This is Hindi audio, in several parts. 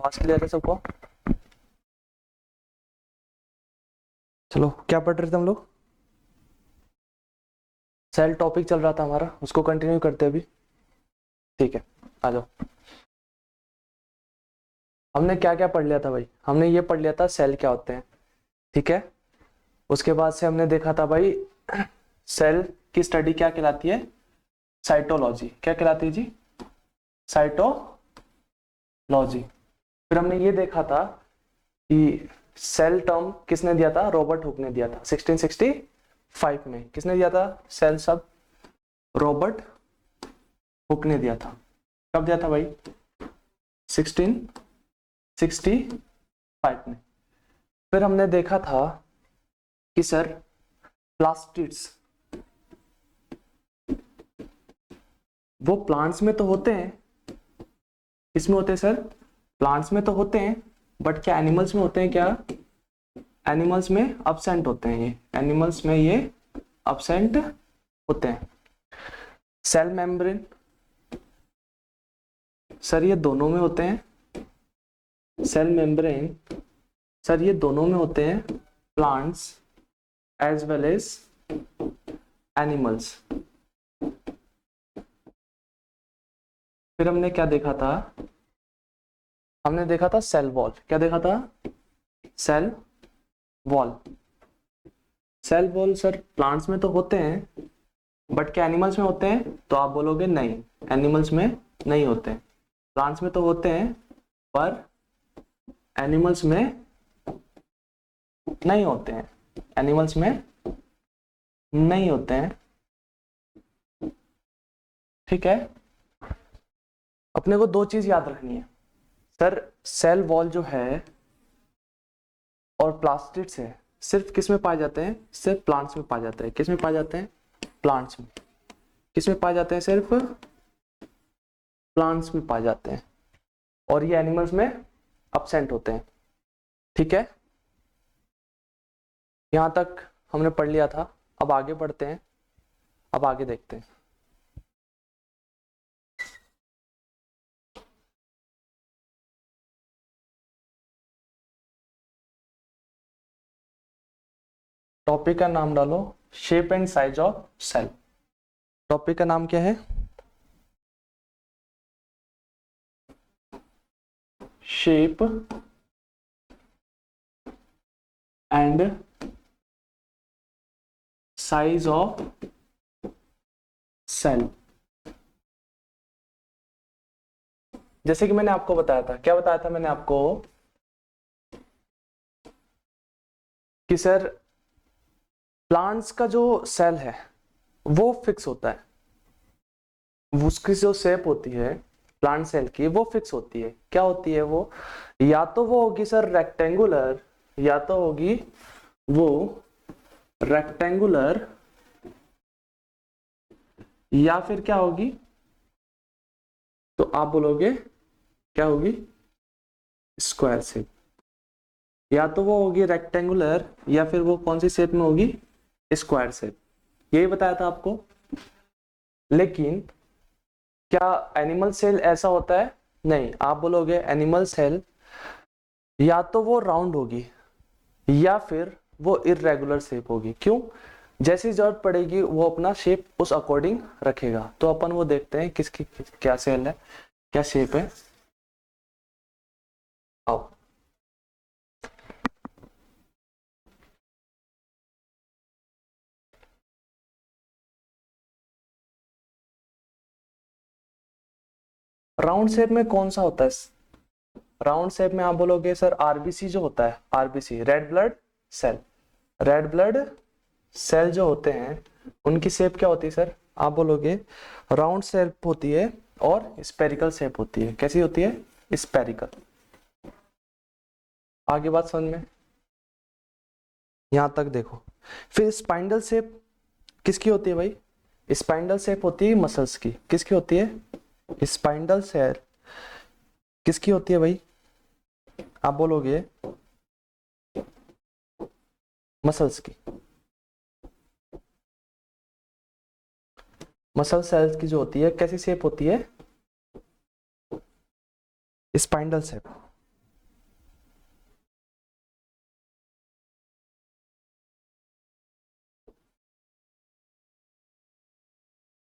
आवाज क्लियर है सबको? चलो, क्या पढ़ रहे थे हम लोग? सेल टॉपिक चल रहा था हमारा, उसको कंटिन्यू करते अभी। ठीक है, आ जाओ। हमने क्या क्या पढ़ लिया था भाई? हमने ये पढ़ लिया था सेल क्या होते हैं, ठीक है। उसके बाद से हमने देखा था भाई सेल की स्टडी क्या कहलाती है? साइटोलॉजी। क्या कहलाती है जी? साइटोलॉजी। फिर हमने ये देखा था कि सेल टर्म किसने दिया था? रॉबर्ट हुक ने दिया था 1665 में। किसने दिया था सेल सब? रॉबर्ट हुक ने दिया था। कब दिया था भाई? 1665 में। फिर हमने देखा था कि सर प्लास्टिड्स वो प्लांट्स में तो होते हैं। किसमें होते हैं सर? प्लांट्स में तो होते हैं, बट क्या एनिमल्स में होते हैं क्या? एनिमल्स में अब्सेंट होते हैं ये। एनिमल्स में ये अब्सेंट होते हैं। सेल मेम्ब्रेन सर ये दोनों में होते हैं। सेल मेम्ब्रेन सर ये दोनों में होते हैं, plants as well as animals. फिर हमने क्या देखा था? हमने देखा था सेल वॉल। क्या देखा था? Cell wall. Cell wall sir plants में तो होते हैं, बट क्या एनिमल्स में होते हैं? तो आप बोलोगे नहीं, एनिमल्स में नहीं होते हैं। प्लांट्स में तो होते हैं, पर एनिमल्स में नहीं होते हैं। एनिमल्स में नहीं होते हैं, ठीक है। अपने को दो चीज याद रखनी है सर, सेल वॉल जो है और प्लास्टिड्स है सिर्फ किस में पाए जाते हैं? सिर्फ प्लांट्स में पाए जाते हैं। किस में पाए जाते हैं? प्लांट्स में। किस में पाए जाते हैं? सिर्फ प्लांट्स में पाए जाते हैं, और ये एनिमल्स में अब्सेंट होते हैं, ठीक है। यहां तक हमने पढ़ लिया था। अब आगे बढ़ते हैं, अब आगे देखते हैं। टॉपिक का नाम डालो shape and size of cell. Topic का नाम क्या है? Shape and size of cell. जैसे कि मैंने आपको बताया था, क्या बताया था मैंने आपको? कि सर प्लांट्स का जो सेल है वो फिक्स होता है, उसकी जो शेप होती है प्लांट सेल की वो फिक्स होती है। क्या होती है वो? या तो वो होगी सर रेक्टेंगुलर, या तो होगी वो रेक्टेंगुलर, या फिर क्या होगी? तो आप बोलोगे क्या होगी? Square shape. या तो वो होगी रेक्टेंगुलर, या फिर वो कौन सी शेप में होगी? Square shape. यही बताया था आपको। लेकिन क्या एनिमल सेल ऐसा होता है? नहीं। आप बोलोगे एनिमल सेल या तो वो राउंड होगी या फिर वो इररेगुलर शेप होगी। क्यों? जैसी जरूरत पड़ेगी वो अपना शेप उस अकॉर्डिंग रखेगा। तो अपन वो देखते हैं किसकी क्या सेल है, क्या शेप है। आओ, राउंड शेप में कौन सा होता है? राउंड शेप में आप बोलोगे सर आरबीसी जो होता है, RBC red blood cell. Red blood cell जो होते हैं उनकी शेप क्या होती है सर? आप बोलोगे राउंड शेप होती है और स्पेरिकल शेप होती है। कैसी होती है? स्पेरिकल। आगे बात समझ में? यहां तक देखो। फिर स्पाइंडल शेप किसकी होती है भाई? स्पाइंडल शेप होती है मसल्स की। किसकी होती है? स्पाइंडल शेप किसकी होती है भाई? आप बोलोगे मसल्स की। मसल सेल्स की जो होती है कैसी शेप होती है? Spindle shape.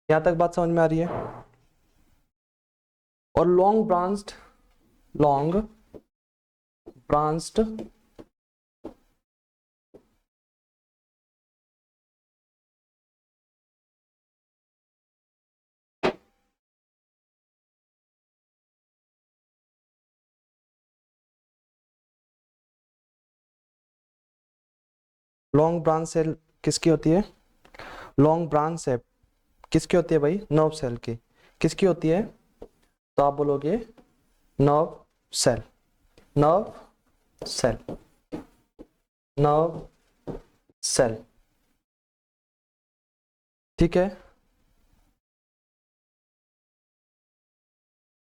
यहां तक बात समझ में आ रही है? और long branched long branch cell किसकी होती है? लॉन्ग ब्रांच सेल किसकी होती है भाई? नर्व सेल की। किसकी होती है? तो आप बोलोगे nerve cell, nerve cell, nerve cell. ठीक है।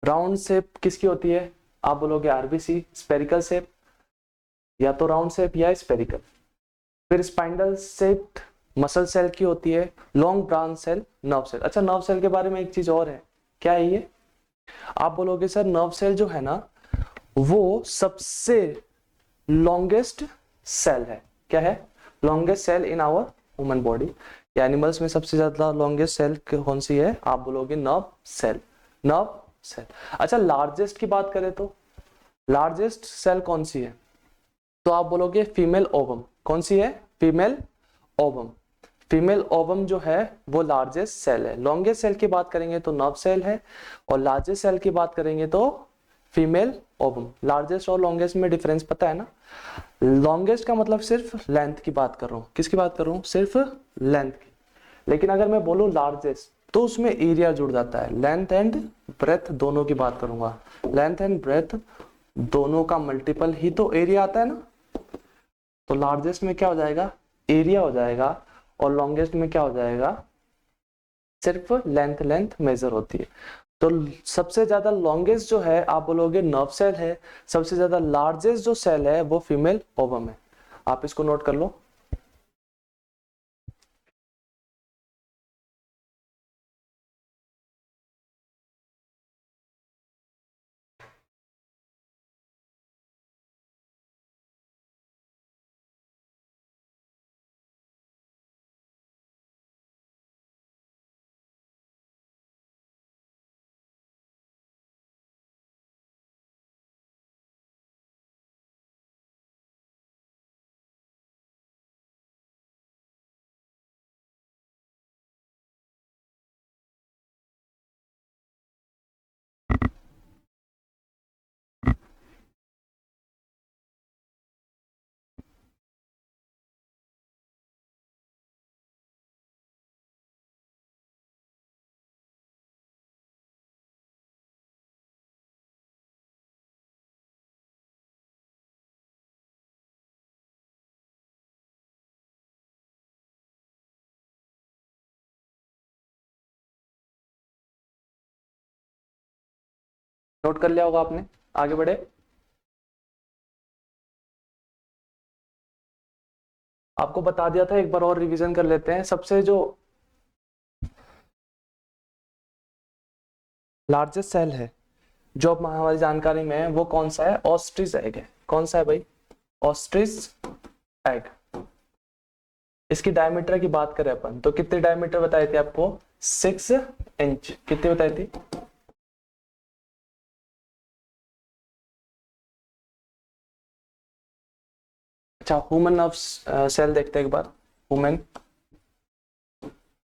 राउंड शेप किसकी होती है? आप बोलोगे आरबीसी। स्पेरिकल शेप, या तो राउंड शेप या स्पेरिकल। फिर स्पाइंडल शेप मसल सेल की होती है। Long branch cell nerve cell. अच्छा, नर्व सेल के बारे में एक चीज और है, क्या है ये? आप बोलोगे सर नर्व सेल जो है ना वो सबसे लॉन्गेस्ट सेल है। क्या है? Longest cell in our human body. Animals में सबसे ज्यादा लॉन्गेस्ट सेल कौन सी है? आप बोलोगे नर्व सेल, नर्व सेल। अच्छा, लार्जेस्ट की बात करें तो लार्जेस्ट सेल कौन सी है? तो आप बोलोगे फीमेल ओवम। कौन सी है? Female ovum. फीमेल ओवम जो है वो लार्जेस्ट सेल है। लॉन्गेस्ट सेल की बात करेंगे तो नर्व सेल है, और लार्जेस्ट सेल की बात करेंगे तो फीमेल ओवम। लार्जेस्ट और लॉन्गेस्ट में डिफरेंस पता है ना? लॉन्गेस्ट का मतलब सिर्फ लेंथ की बात कर रहा हूँ। किसकी बात कर रहा हूँ? सिर्फ लेंथ की। लेकिन अगर मैं बोलूँ लार्जेस्ट तो उसमें एरिया जुड़ जाता है। लेंथ एंड ब्रेथ दोनों की बात करूंगा। लेंथ एंड ब्रेथ दोनों का मल्टीपल ही तो एरिया आता है ना। तो लार्जेस्ट में क्या हो जाएगा? एरिया हो जाएगा, और लॉन्गेस्ट में क्या हो जाएगा? सिर्फ लेंथ मेजर होती है। तो सबसे ज्यादा लॉन्गेस्ट जो है आप बोलोगे नर्व सेल है। सबसे ज्यादा लार्जेस्ट जो सेल है वो फीमेल ओवम है। आप इसको नोट कर लो। नोट कर लिया होगा आपने। आगे बढ़े। आपको बता दिया था, एक बार और रिवीजन कर लेते हैं। सबसे जो लार्जेस्ट सेल है जो अब हमारी जानकारी में है वो कौन सा है? ऑस्ट्रिच एग है। कौन सा है भाई? Ostrich egg. इसकी डायमीटर की बात करें अपन तो कितने डायमीटर बताई थी आपको? 6 इंच। कितनी बताई थी? अच्छा, ह्यूमन नर्व सेल देखते हैं एक बार। Human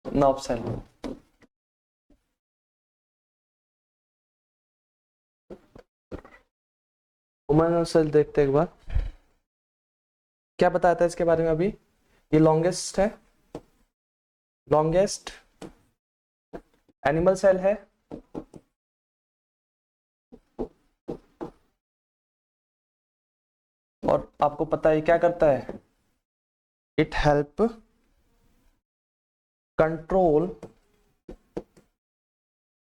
nerve cell. Human nerve cell देखते हैं एक बार। क्या बताया था इसके बारे में अभी? ये लॉन्गेस्ट है, लॉन्गेस्ट एनिमल सेल है। और आपको पता है क्या करता है? It help control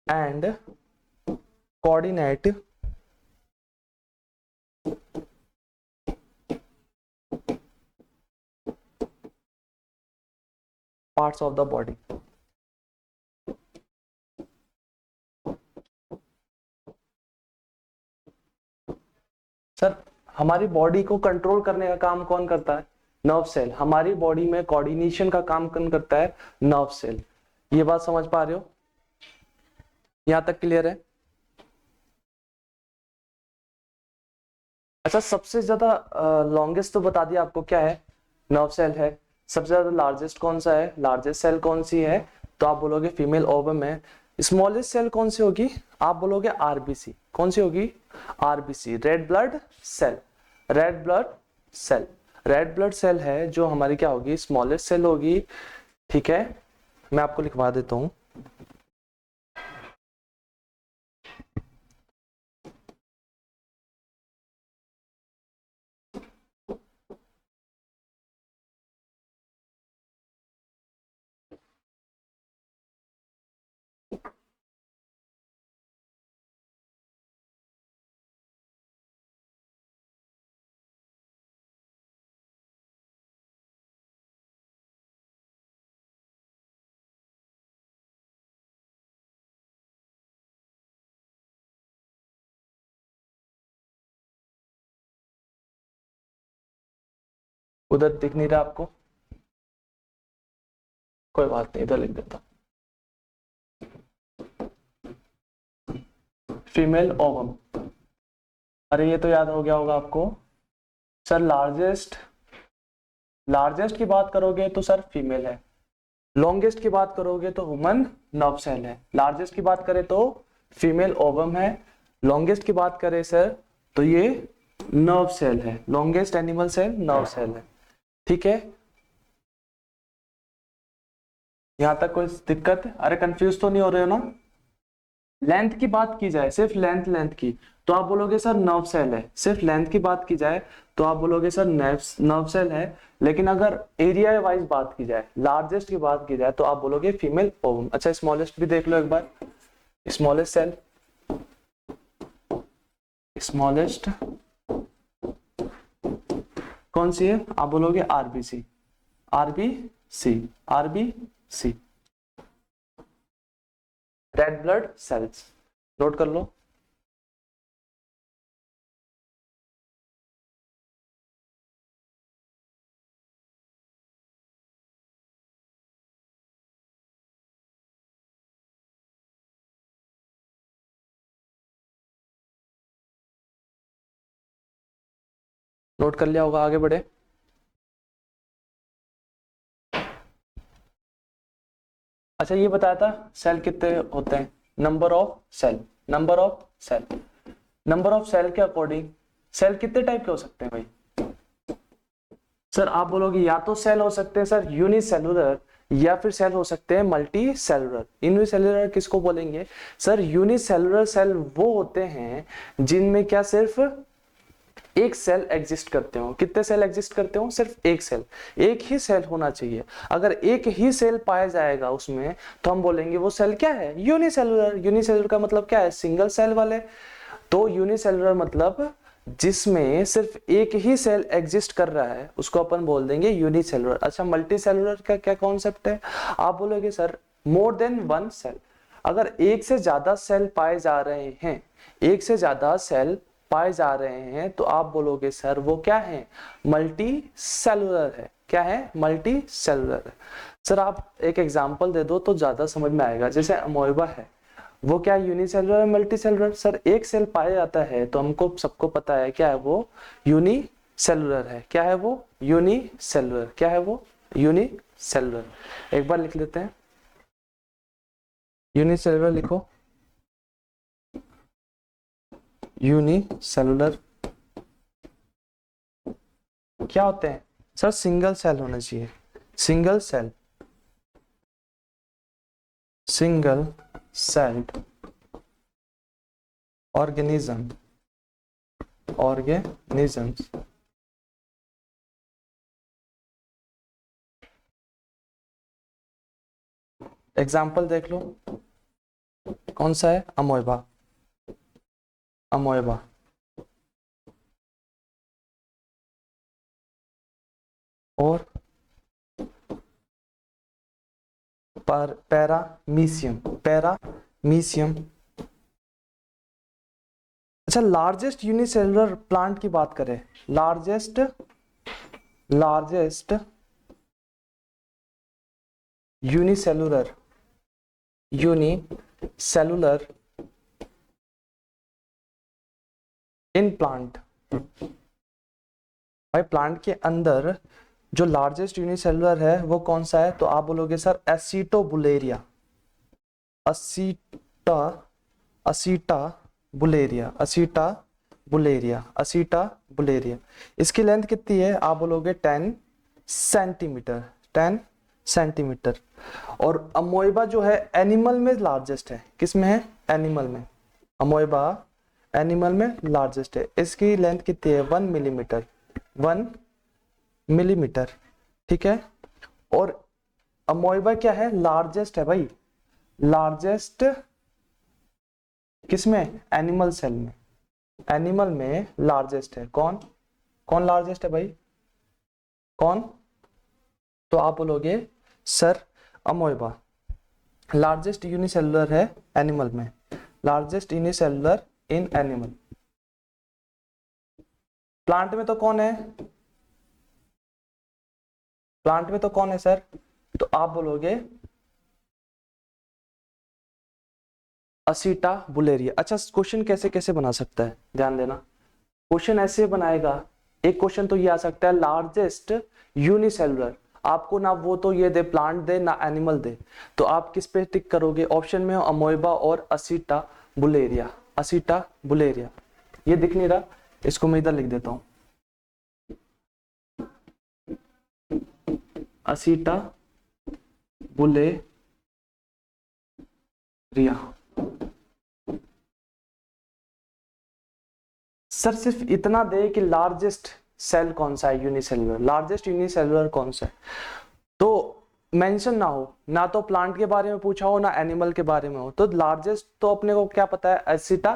and coordinate parts of the body. Sir, हमारी बॉडी को कंट्रोल करने का काम कौन करता है? Nerve cell. हमारी बॉडी में कोऑर्डिनेशन का काम कौन करता है? Nerve cell. ये बात समझ पा रहे हो? यहां तक क्लियर है? अच्छा, सबसे ज्यादा लॉन्गेस्ट तो बता दिया आपको क्या है, नर्व सेल है। सबसे ज्यादा लार्जेस्ट कौन सा है, लार्जेस्ट सेल कौन सी है, तो आप बोलोगे फीमेल ओवम है। स्मॉलेस्ट सेल कौन सी होगी, आप बोलोगे आरबीसी। कौन सी होगी, RBC, red blood cell. Red blood cell, red blood cell है जो हमारी क्या होगी, स्मॉलेस्ट सेल होगी। ठीक है, मैं आपको लिखवा देता हूं। उधर दिख नहीं रहा आपको, कोई बात नहीं, इधर लिख देता हूं। फीमेल ओवम, अरे ये तो याद हो गया होगा आपको सर। लार्जेस्ट, लार्जेस्ट की बात करोगे तो सर फीमेल है। लॉन्गेस्ट की बात करोगे तो ह्यूमन नर्व सेल है। लार्जेस्ट की बात करें तो फीमेल ओवम है। लॉन्गेस्ट की बात करें सर तो ये नर्व सेल है। Longest animal cell nerve cell है। ठीक है, यहां तक कोई दिक्कत? अरे कंफ्यूज तो नहीं हो रहे हो ना? लेंथ की बात की जाए, सिर्फ लेंथ, लेंथ की, तो आप बोलोगे सर नर्व सेल है। सिर्फ लेंथ की बात की जाए तो आप बोलोगे सर नर्व सेल है। लेकिन अगर एरिया वाइज बात की जाए, लार्जेस्ट की बात की जाए, तो आप बोलोगे फीमेल ओवम। अच्छा, स्मॉलेस्ट भी देख लो एक बार। स्मॉलेस्ट सेल, स्मॉलेस्ट कौन सी है, आप बोलोगे RBC. RBC, RBC, red blood cells. Note कर लो। नोट कर लिया होगा, आगे बढ़े। अच्छा, ये बताया था सेल कितने होते हैं, number of cell, number of cell, number of cell के अकॉर्डिंग सेल कितने टाइप के हो सकते हैं भाई? सर आप बोलोगे या तो सेल हो सकते हैं सर यूनिसेलुलर, या फिर सेल हो सकते हैं मल्टी सेलुलर। यूनिसेलुलर किसको बोलेंगे सर? यूनिसेलुलर सेल वो होते हैं जिनमें क्या सिर्फ एक सेल एग्जिस्ट करते हो। कितने सेल एग्जिस्ट करते हो? सिर्फ एक सेल, एक ही सेल होना चाहिए। अगर एक ही सेल पाया जाएगा उसमें तो हम बोलेंगे वो सेल क्या है, यूनिसेलुलर। यूनिसेलुलर का मतलब क्या है, सिंगल सेल वाले। तो यूनिसेलुलर मतलब जिसमें सिर्फ एक ही सेल एग्जिस्ट कर रहा है उसको अपन बोल देंगे यूनिसेलुलर। अच्छा, मल्टी सेलुलर का क्या कॉन्सेप्ट है? आप बोलोगे sir more than one cell. अगर एक से ज्यादा सेल पाए जा रहे हैं, एक से ज्यादा सेल पाए जा रहे हैं, तो आप बोलोगे सर वो क्या है, मल्टी सेलुलर है। क्या है, मल्टी सेलुलर है। सर आप एक एग्जांपल दे दो तो ज्यादा समझ में आएगा। जैसे अमोइबा है, वो क्या यूनिसेलुलर है, मल्टी सेलुलर? सर एक सेल पाया जाता है तो हमको सबको पता है क्या है वो, यूनिसेलुलर है। क्या है वो, यूनिसेलुलर। क्या है वो, यूनिसेलुलर। एक बार लिख लेते हैं, यूनिसेलुलर लिखो। यूनिसेलुलर क्या होते हैं सर? सिंगल सेल होना चाहिए, single cell, single celled organism, organisms. Example देख लो, कौन सा है, अमोइबा, अमोइबा। और पैरामीशियम, पैरामीशियम। अच्छा, लार्जेस्ट यूनिसेलुलर प्लांट की बात करें, largest, largest unicellular, unicellular cellular in plant. भाई प्लांट के अंदर जो लार्जेस्ट यूनिसेलुलर है वो कौन सा है? तो आप बोलोगे सर एसिटोबुलेरिया, असीटा असीटा बुलेरिया, असीटा बुलेरिया, असीटा बुलेरिया। इसकी लेंथ कितनी है? आप बोलोगे 10 सेंटीमीटर, 10 सेंटीमीटर। और अमोइबा जो है एनिमल में लार्जेस्ट है। किस में है? एनिमल में। अमोइबा एनिमल में लार्जेस्ट है। इसकी लेंथ कितनी है? 1 मिलीमीटर, 1 मिलीमीटर। ठीक है। और अमोइबा क्या है? लार्जेस्ट है भाई, लार्जेस्ट किसमें? एनिमल सेल में। एनिमल में लार्जेस्ट है। कौन कौन लार्जेस्ट है भाई? कौन? तो आप बोलोगे सर अमोइबा लार्जेस्ट यूनिसेलुलर है एनिमल में, largest unicellular in animal. Plant में तो कौन है? प्लांट में तो कौन है सर? तो आप बोलोगे असीटा बुलेरिया। अच्छा, क्वेश्चन कैसे कैसे बना सकता है, ध्यान देना। क्वेश्चन ऐसे बनाएगा, एक क्वेश्चन तो ये आ सकता है लार्जेस्ट यूनिसेलुलर, आपको ना वो तो ये दे प्लांट दे ना एनिमल दे, तो आप किस पे टिक करोगे? ऑप्शन में हो अमोइबा और असीटा बुलेरिया, असीटा बुलेरिया। ये दिख नहीं रहा, इसको मैं इधर लिख देता हूं, असीटा बुलेरिया। सर सिर्फ इतना दे कि लार्जेस्ट सेल कौन सा है यूनिसेलुलर, लार्जेस्ट यूनिसेलुलर कौन सा है, तो मेंशन ना हो, ना तो प्लांट के बारे में पूछा हो ना एनिमल के बारे में हो। तो लार्जेस्ट तो अपने को क्या पता है? एसिटा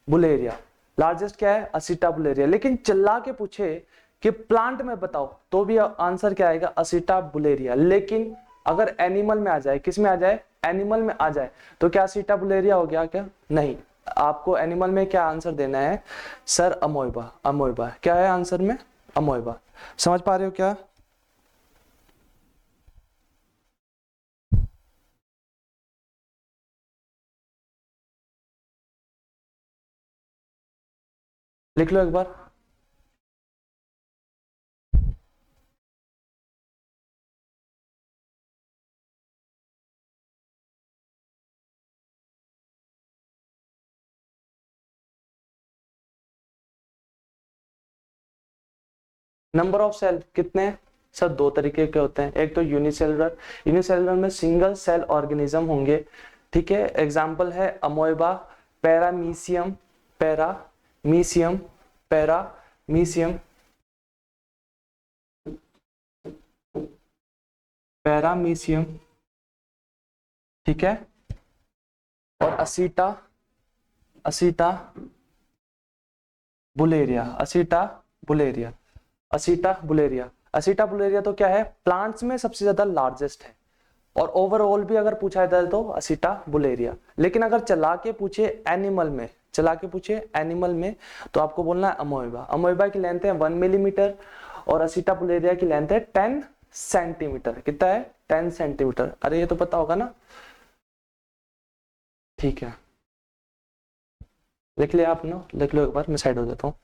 बुलेरिया। लार्जेस्ट क्या है? एसिटा बुलेरिया। लेकिन चिल्ला के पूछे कि प्लांट में बताओ तो भी आंसर क्या आएगा? एसिटा बुलेरिया। लेकिन अगर एनिमल में आ जाए, किस में आ जाए? एनिमल में आ जाए, तो क्या एसिटा बुलेरिया हो गया क्या? नहीं। आपको एनिमल में क्या आंसर देना है? सर अमोइबा। अमोइबा क्या है आंसर में? अमोइबा। समझ पा रहे हो क्या? लिख लो एक बार। नंबर ऑफ सेल कितने हैं? सर दो तरीके के होते हैं, एक तो यूनिसेलुलर, यूनिसेलुलर में सिंगल सेल ऑर्गेनिज्म होंगे। ठीक है, एग्जांपल है अमोइबा, पैरामीशियम, पैरामीशियम, पैरामीशियम, पैरामीशियम। ठीक है। और असीटा, असीटा बुलेरिया, असीटा बुलेरिया, असीटा बुलेरिया। असीटा बुलेरिया तो क्या है? प्लांट्स में सबसे ज्यादा लार्जेस्ट है, और ओवरऑल भी अगर पूछा जाए तो असीटा बुलेरिया। लेकिन अगर चला के पूछे एनिमल में, चला के पूछे एनिमल में, तो आपको बोलना है अमोइबा। अमोइबा की लेंथ है 1 मिलीमीटर और असीटा बुलेरिया की लेंथ है 10 सेंटीमीटर। कितना है? 10 सेंटीमीटर। अरे ये तो पता होगा ना। ठीक है, लिख लिया आपने? लिख लो एक बार, मैं साइड हो जाता हूँ।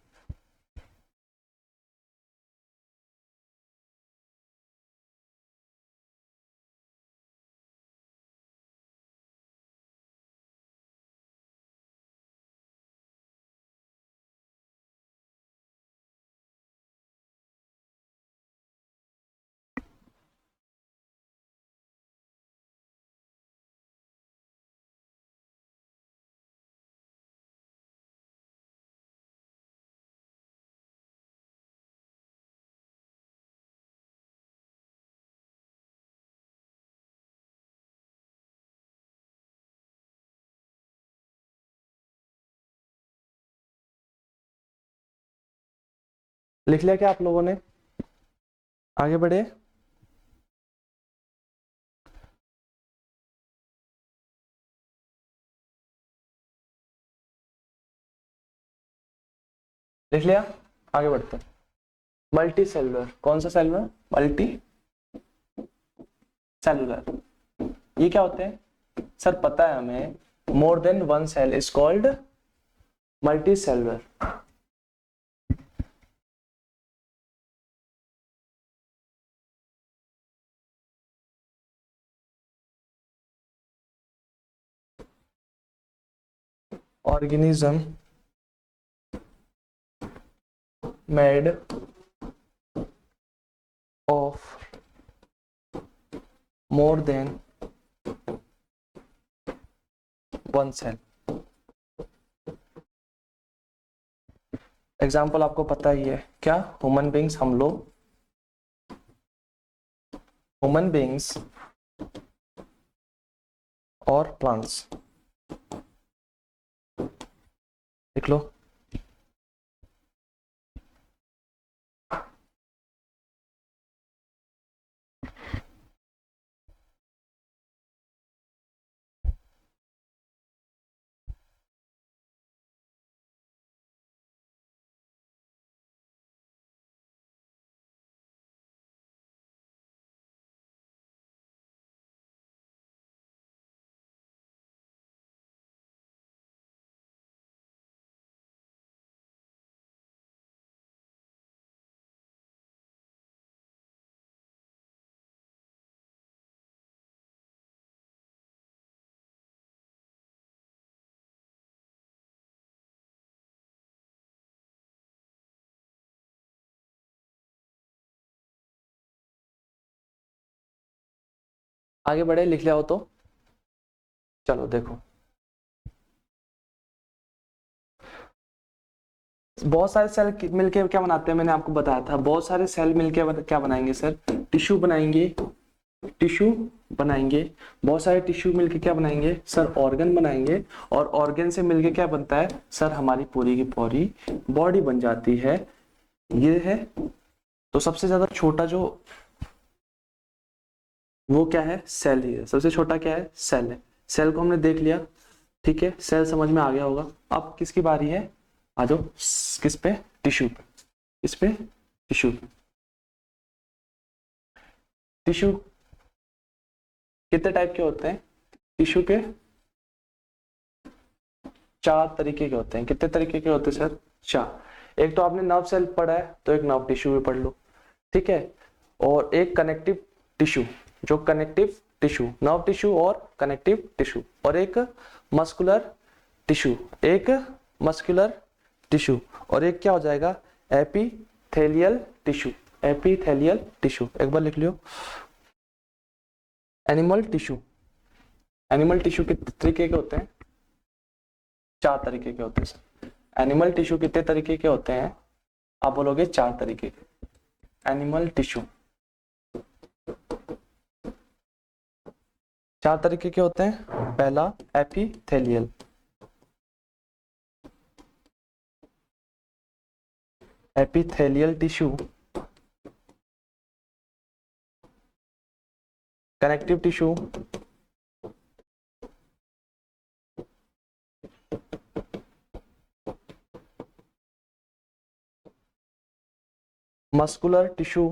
लिख लिया क्या आप लोगों ने? आगे बढ़े। लिख लिया? आगे बढ़ते हैं। मल्टी सेलुलर, कौन सा सेलुलर? Multi cellular. ये क्या होते हैं? सर पता है हमें, more than one cell is called multicellular. Organism made of more than one cell. Example आपको पता ही है क्या, ह्यूमन बींग्स, हम लोग ह्यूमन बींग्स और प्लांट्स, लिख लो। आगे बढ़े, लिख लिया हो तो चलो देखो। बहुत सारे सेल मिलके क्या बनाते हैं, मैंने आपको बताया था, बहुत सारे सेल मिलके क्या बनाएंगे सर, टिश्यू बनाएंगे, टिश्यू बनाएंगे। बहुत सारे टिश्यू मिलके क्या बनाएंगे सर, ऑर्गन बनाएंगे। और ऑर्गन से मिलके क्या बनता है सर, हमारी पूरी की पूरी बॉडी बन जाती है। ये है। तो सबसे ज्यादा छोटा जो वो क्या है, सेल ही है। सबसे छोटा क्या है, सेल है। सेल को हमने देख लिया, ठीक है, सेल समझ में आ गया होगा। अब किसकी बारी है, आ जाओ, किस पे, टिश्यू पे। किस पे, टिश्यू पे। टिश्यू कितने टाइप के होते हैं, टिश्यू के चार तरीके के होते हैं। कितने तरीके के होते हैं सर, चार। एक तो आपने नर्व सेल पढ़ा है, तो एक नर्व टिश्यू भी पढ़ लो, ठीक है। और एक कनेक्टिव टिश्यू, जो कनेक्टिव टिश्यू, नर्व टिश्यू और कनेक्टिव टिश्यू। और एक मस्कुलर टिश्यू, एक मस्कुलर टिश्यू। और एक क्या हो जाएगा, एपिथेलियल टिश्यू। एपिथेलियल टिश्यू एक बार लिख लियो। एनिमल टिश्यू, एनिमल टिश्यू कितने तरीके के होते हैं, चार तरीके के होते हैं सर। एनिमल टिश्यू कितने तरीके के होते हैं, आप बोलोगे चार तरीके के। एनिमल टिश्यू चार तरीके के होते हैं। पहला epithelial, epithelial tissue, connective tissue, muscular tissue,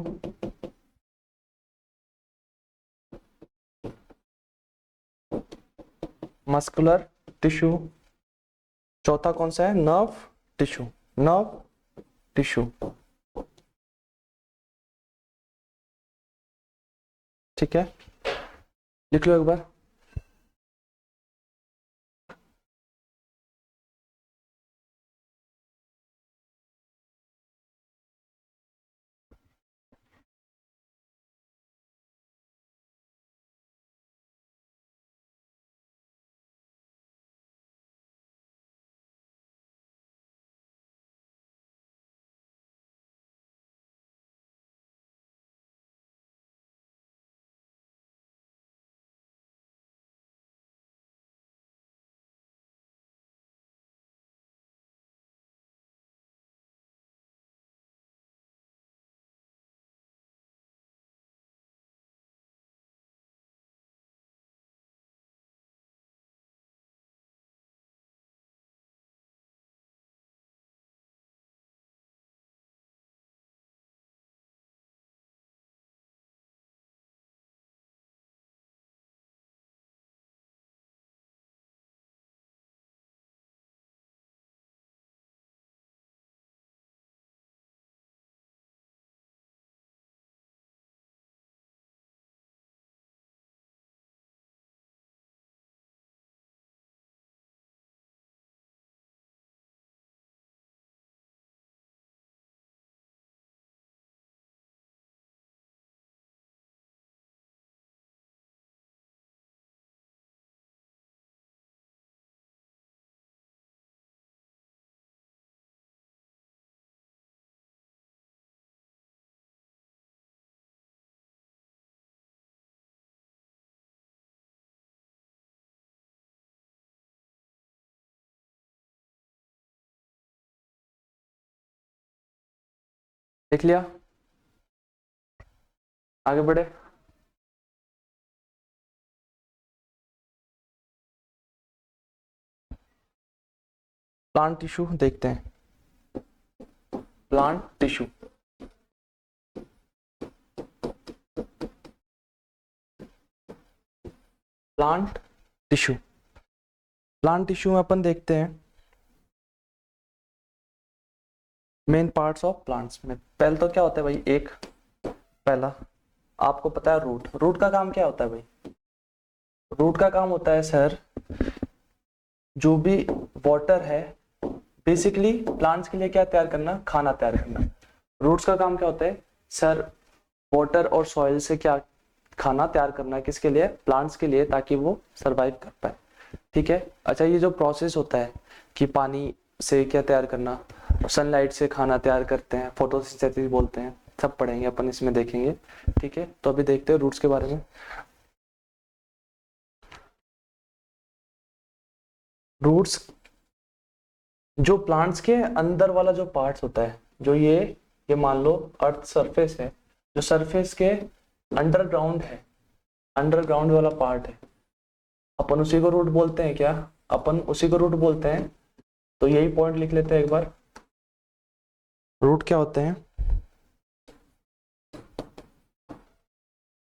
muscular tissue. चौथा कौन सा है, नर्व टिश्यू, नर्व टिश्यू, ठीक है, लिख लो एक बार। देख लिया, आगे बढ़े। प्लांट टिश्यू देखते हैं। Plant tissue, plant tissue, plant tissue में अपन देखते हैं मेन पार्ट्स ऑफ प्लांट्स में। पहले तो क्या होता है भाई, एक पहला आपको पता है रूट। रूट का काम क्या होता है भाई? रूट का काम होता है सर, जो भी वाटर है बेसिकली प्लांट्स के लिए क्या तैयार करना, खाना तैयार करना। रूट्स का काम क्या होता है सर, वाटर और सॉइल से क्या खाना तैयार करना है, किसके लिए? प्लांट्स के लिए, ताकि वो सरवाइव कर पाए। ठीक है। अच्छा, ये जो प्रोसेस होता है कि पानी से क्या तैयार करना, सनलाइट से खाना तैयार करते हैं, फोटोसिंथेसिस बोलते हैं, सब पढ़ेंगे अपन, इसमें देखेंगे। ठीक है, तो अभी देखते हैं रूट्स के बारे में। रूट्स जो प्लांट्स के अंदर वाला जो पार्ट्स होता है, जो ये मान लो अर्थ सरफेस है, जो सरफेस के अंडरग्राउंड है, अंडरग्राउंड वाला पार्ट है, अपन उसी को रूट बोलते हैं। क्या अपन उसी को रूट बोलते हैं? तो यही पॉइंट लिख लेते हैं एक बार। रूट क्या होते हैं?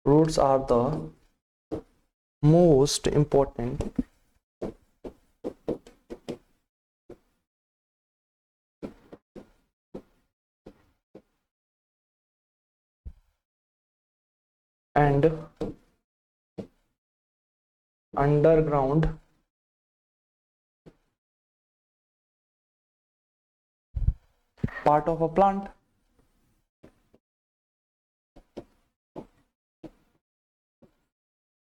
Roots are the most important and underground part of a plant।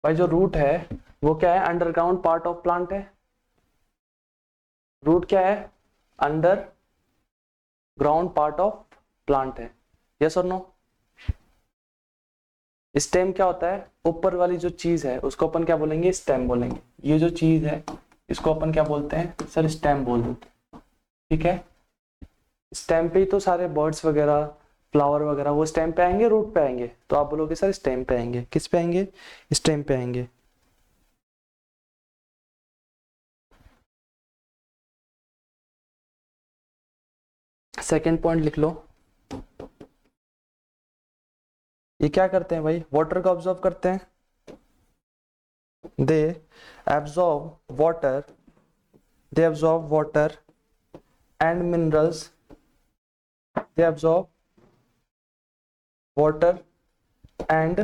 भाई जो रूट है वो क्या है? अंडरग्राउंड पार्ट ऑफ प्लांट है। रूट क्या है? Under ground part of plant है। यस और नो? स्टेम क्या होता है? ऊपर वाली जो चीज है उसको अपन क्या बोलेंगे? स्टेम बोलेंगे। ये जो चीज है इसको अपन क्या बोलते हैं सर? स्टेम बोल देते हैं। ठीक है, स्टेम पे ही तो सारे बर्ड्स वगैरह, फ्लावर वगैरह वो स्टेम पे आएंगे, रूट पे आएंगे। तो आप बोलोगे सर स्टेम पे आएंगे। किस पे आएंगे? स्टेम पे आएंगे। सेकेंड पॉइंट लिख लो। ये क्या करते हैं भाई? वाटर को ऑब्जॉर्व करते हैं। They absorb water, they absorb water and minerals, they absorb water and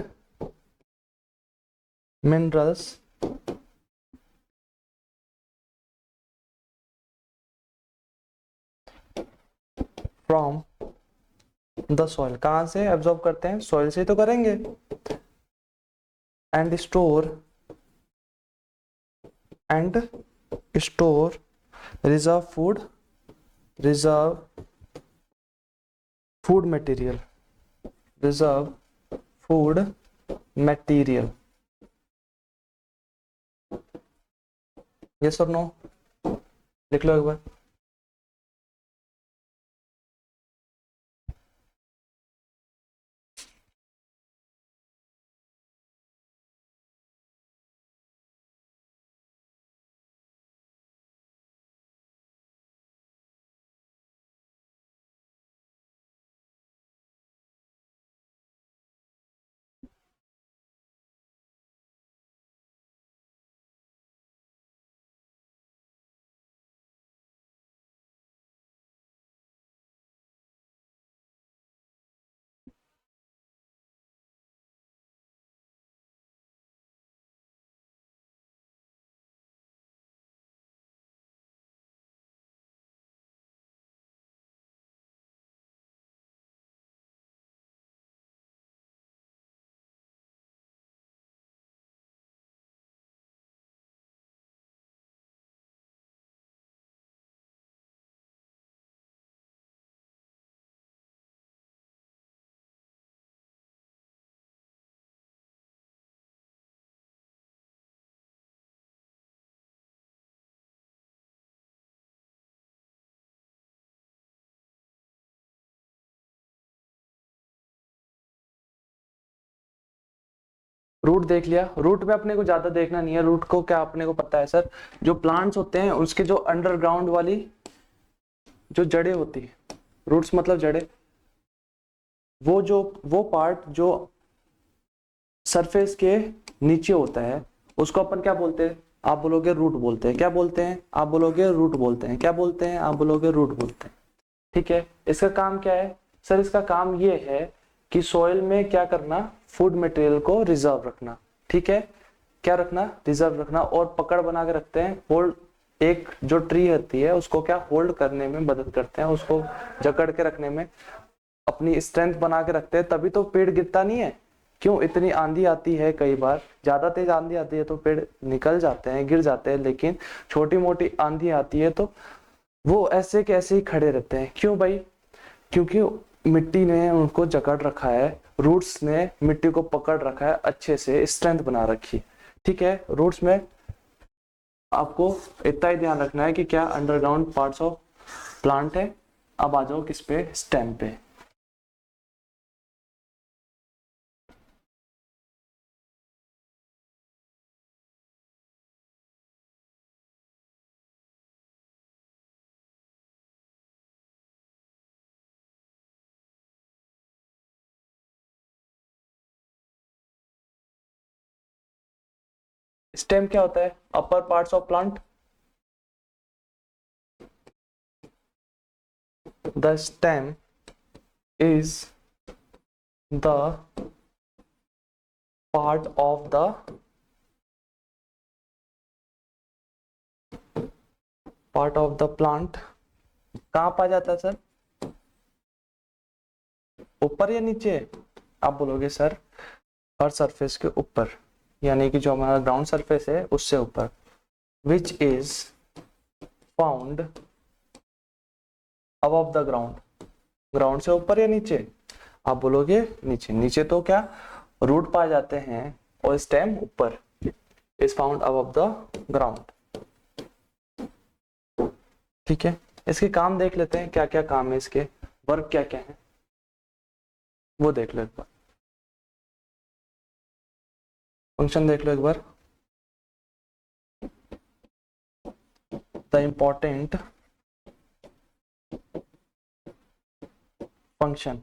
minerals from the soil. कहां से एब्जॉर्ब करते हैं? सॉइल से तो करेंगे। And store, and store reserve food, reserve food material, reserve food material. Yes और नो? लिख लो एक बार। रूट देख लिया। रूट में अपने को ज्यादा देखना नहीं है, रूट को क्या अपने को पता है सर, जो प्लांट्स होते हैं उसके जो अंडरग्राउंड वाली जो जड़ें होती है, रूट्स मतलब जड़ें, वो पार्ट जो सरफेस के नीचे होता है उसको अपन क्या बोलते हैं, आप बोलोगे रूट बोलते हैं। क्या बोलते हैं आप बोलोगे, रूट बोलते हैं। क्या बोलते हैं आप बोलोगे, रूट बोलते हैं। ठीक है, इसका काम क्या है सर, इसका काम ये है कि सॉइल में क्या करना, फूड मटेरियल को रिजर्व रखना। ठीक है, क्या रखना, रिजर्व रखना, और पकड़ बना के रखते हैं, होल्ड, एक जो ट्री होती है उसको क्या होल्ड करने में मदद करते हैं, उसको जकड़ के रखने में अपनी स्ट्रेंथ बना के रखते हैं, तभी तो पेड़ गिरता नहीं है। क्यों, इतनी आंधी आती है, कई बार ज्यादा तेज आंधी आती है तो पेड़ निकल जाते हैं, गिर जाते हैं, लेकिन छोटी मोटी आंधी आती है तो वो ऐसे के ऐसे ही खड़े रहते हैं। क्यों भाई, क्योंकि मिट्टी ने उनको जकड़ रखा है, रूट्स ने मिट्टी को पकड़ रखा है, अच्छे से स्ट्रेंथ बना रखी है। ठीक है, रूट्स में आपको इतना ही ध्यान रखना है कि क्या अंडरग्राउंड पार्ट्स ऑफ प्लांट है। अब आ जाओ किस पे, स्टेम पे। स्टेम क्या होता है, upper parts of plant. The stem is the part of the plant. कहां पा जाता है सर, ऊपर या नीचे। आप बोलोगे सर अर्थ सरफेस के ऊपर, यानी कि जो हमारा ग्राउंड सरफेस है उससे ऊपर। विच is found above the ground, ground से ऊपर या नीचे। आप बोलोगे नीचे। नीचे तो क्या, रूट पाए जाते हैं, और स्टेम ऊपर। Is found above the ground. ठीक है, इसके काम देख लेते हैं, क्या क्या काम है इसके, वर्क क्या क्या है वो देख लो एक बार। फंक्शन देख लो एक बार। The important function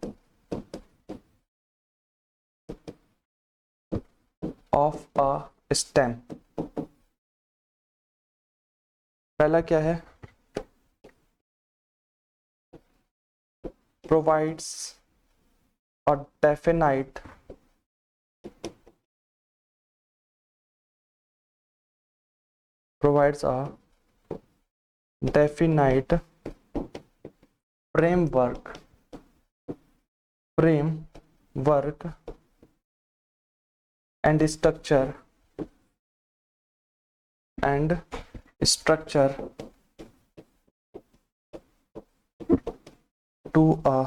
of a stem. पहला क्या है, provides a definite provides a definite framework and structure to a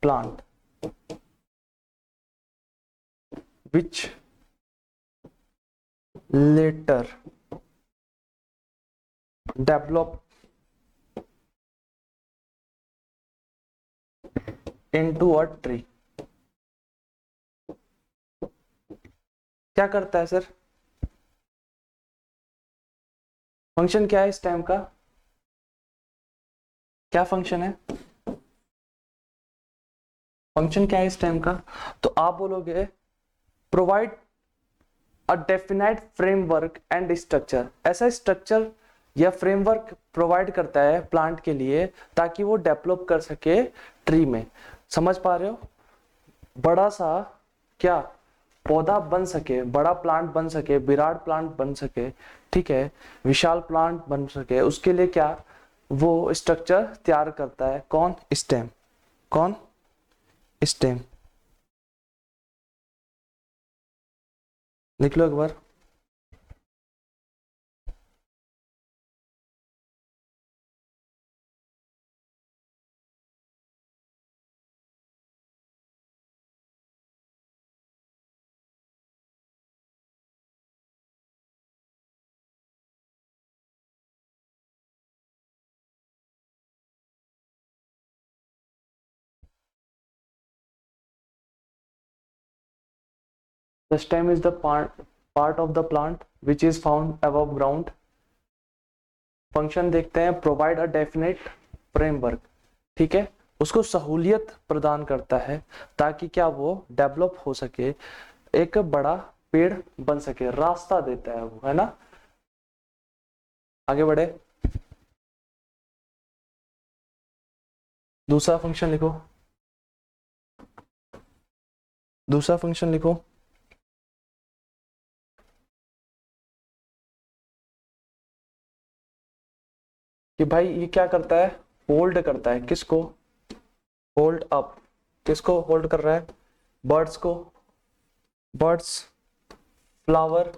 plant, which later develop into a tree। क्या करता है सर, फंक्शन क्या है इस टाइम का, क्या फंक्शन है, फंक्शन क्या है इस टाइम का। तो आप बोलोगे provide a definite framework and structure. ऐसा स्ट्रक्चर या फ्रेमवर्क प्रोवाइड करता है प्लांट के लिए ताकि वो डेवलप कर सके ट्री में। समझ पा रहे हो, बड़ा सा क्या पौधा बन सके, बड़ा प्लांट बन सके, विराट प्लांट बन सके, ठीक है, विशाल प्लांट बन सके, उसके लिए क्या वो स्ट्रक्चर तैयार करता है, कौन, स्टेम। कौन, स्टेम। लिख लो एक बार। The stem is the part of the plant which is found above ground. Function देखते हैं, प्रोवाइड अ डेफिनेट फ्रेमवर्क, ठीक है, उसको सहूलियत प्रदान करता है ताकि क्या वो डेवलप हो सके, एक बड़ा पेड़ बन सके, रास्ता देता है वो, है ना। आगे बढ़े, दूसरा फंक्शन लिखो, दूसरा फंक्शन लिखो। कि भाई ये क्या करता है, होल्ड करता है, किसको, होल्ड अप, किसको होल्ड कर रहा है, बर्ड्स को, birds, flower,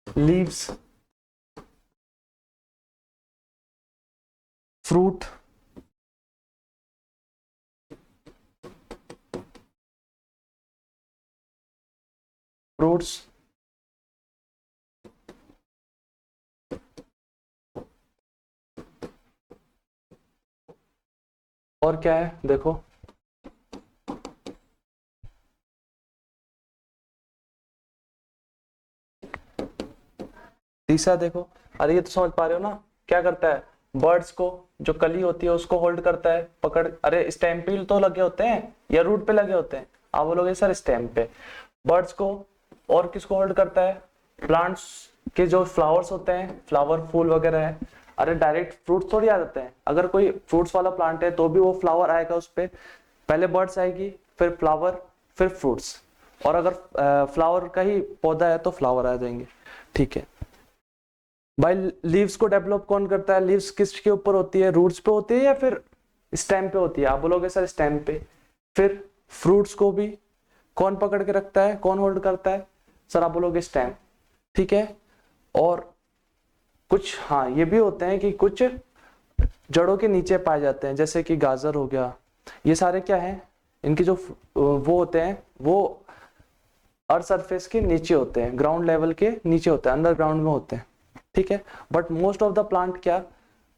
leaves, fruit, fruits, और क्या है देखो, तीसरा देखो, अरे ये तो समझ पा रहे हो ना, क्या करता है, बर्ड्स को, जो कली होती है उसको होल्ड करता है, पकड़, अरे स्टेम पे तो लगे होते हैं या रूट पे लगे होते हैं, आप बोलोगे सर स्टेम पे, बर्ड्स को, और किसको होल्ड करता है, प्लांट्स के जो फ्लावर्स होते हैं, फ्लावर फूल वगैरह है, अरे डायरेक्ट फ्रूट थोड़ी आ जाते हैं, अगर कोई फ्रूट्स वाला प्लांट है तो भी वो फ्लावर आएगा उस पे, पहले बर्ड्स आएगी, फिर फ्लावर, फिर फ्रूट्स, और अगर फ्लावर का ही पौधा है तो फ्लावर आ जाएंगे, ठीक है। भाई लीव्स को डेवलप कौन करता है, लीव्स किसके ऊपर होती है, रूट्स पे होती है या फिर स्टेम पे होती है, आप बोलोगे सर स्टेम पे। फिर फ्रूट्स को भी कौन पकड़ के रखता है, कौन होल्ड करता है, सर आप बोलोगे स्टेम, ठीक है। और कुछ हाँ ये भी होते हैं कि कुछ जड़ों के नीचे पाए जाते हैं, जैसे कि गाजर हो गया, ये सारे क्या है, इनके जो वो होते हैं वो अर्थ सरफेस के नीचे होते हैं, ग्राउंड लेवल के नीचे होते हैं, अंडरग्राउंड में होते हैं, ठीक है। But most of the plant क्या,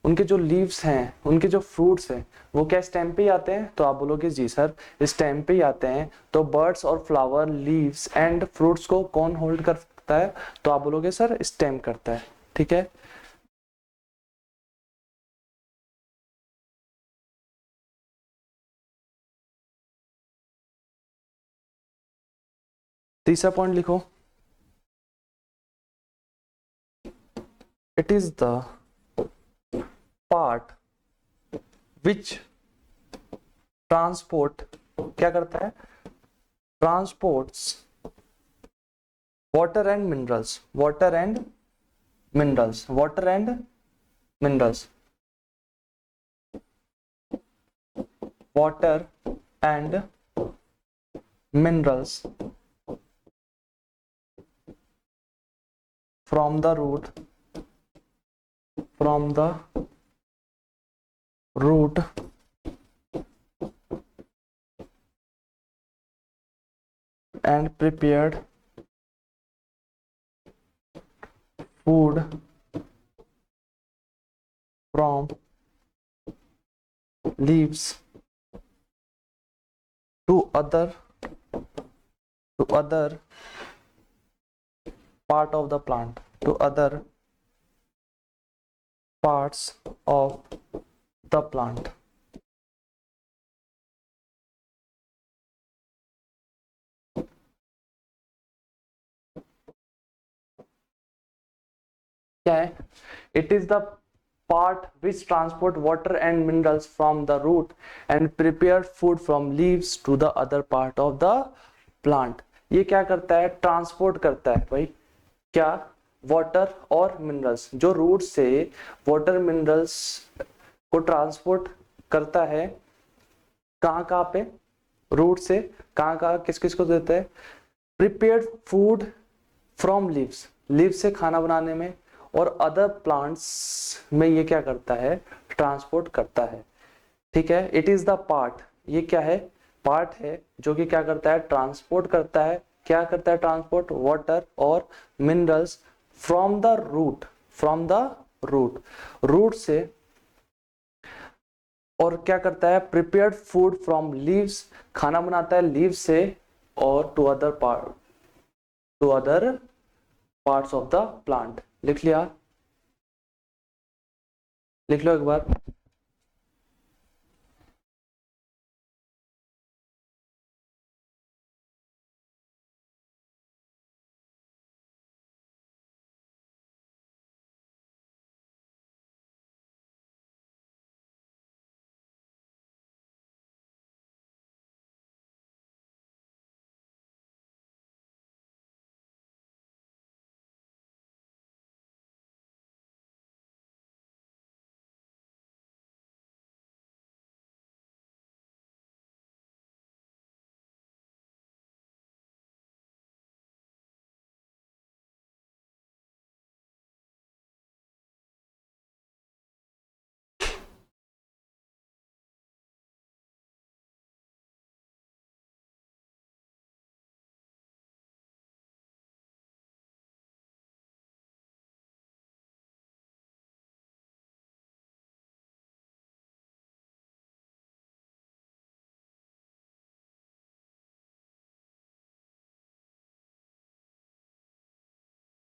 उनके जो लीव्स हैं, उनके जो फ्रूट्स हैं, वो क्या स्टेम पे ही आते हैं, तो आप बोलोगे जी सर स्टेम पे ही आते हैं। तो बर्ड्स और फ्लावर, लीव्स एंड फ्रूट्स को कौन होल्ड करता है, तो आप बोलोगे सर स्टेम करता है, ठीक है। तीसरा पॉइंट लिखो, it is the part which transport, क्या करता है, transports water and minerals, water and minerals, water and minerals, water and minerals from the root, from the root and prepared food from leaves to other part of the plant, to other parts of the plant। क्या है, it is the part which transport water and minerals from the root and prepare food from leaves to the other part of the plant। ये क्या करता है, ट्रांसपोर्ट करता है भाई, क्या, वाटर और मिनरल्स, जो रूट से वाटर मिनरल्स को ट्रांसपोर्ट करता है, कहाँ कहाँ पे, रूट से कहाँ कहाँ किस किस को देता है, prepared food from leaves, leaves से खाना बनाने में, और अदर प्लांट्स में ये क्या करता है, ट्रांसपोर्ट करता है, ठीक है। इट इज द पार्ट, ये क्या है, पार्ट है जो कि क्या करता है, ट्रांसपोर्ट करता है, क्या करता है, ट्रांसपोर्ट वाटर और minerals from the root, from the root, root से और क्या करता है, प्रिपेयर्ड फूड फ्रॉम लीव्स, खाना बनाता है लीव से, और to other parts of the plant. लिख लिया, लिख लो एक बार।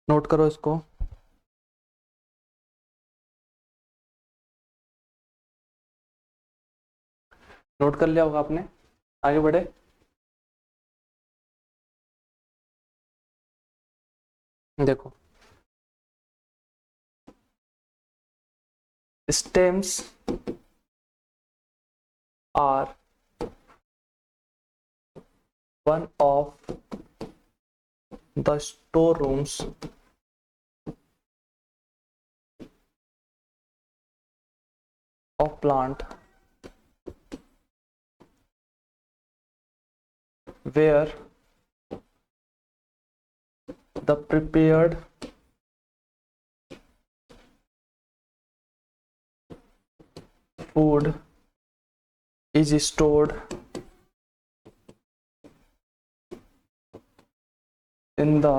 नोट करो इसको। नोट कर लिया होगा आपने, आगे बढ़े। देखो, stems are one of the store rooms of plant where the prepared food is stored in the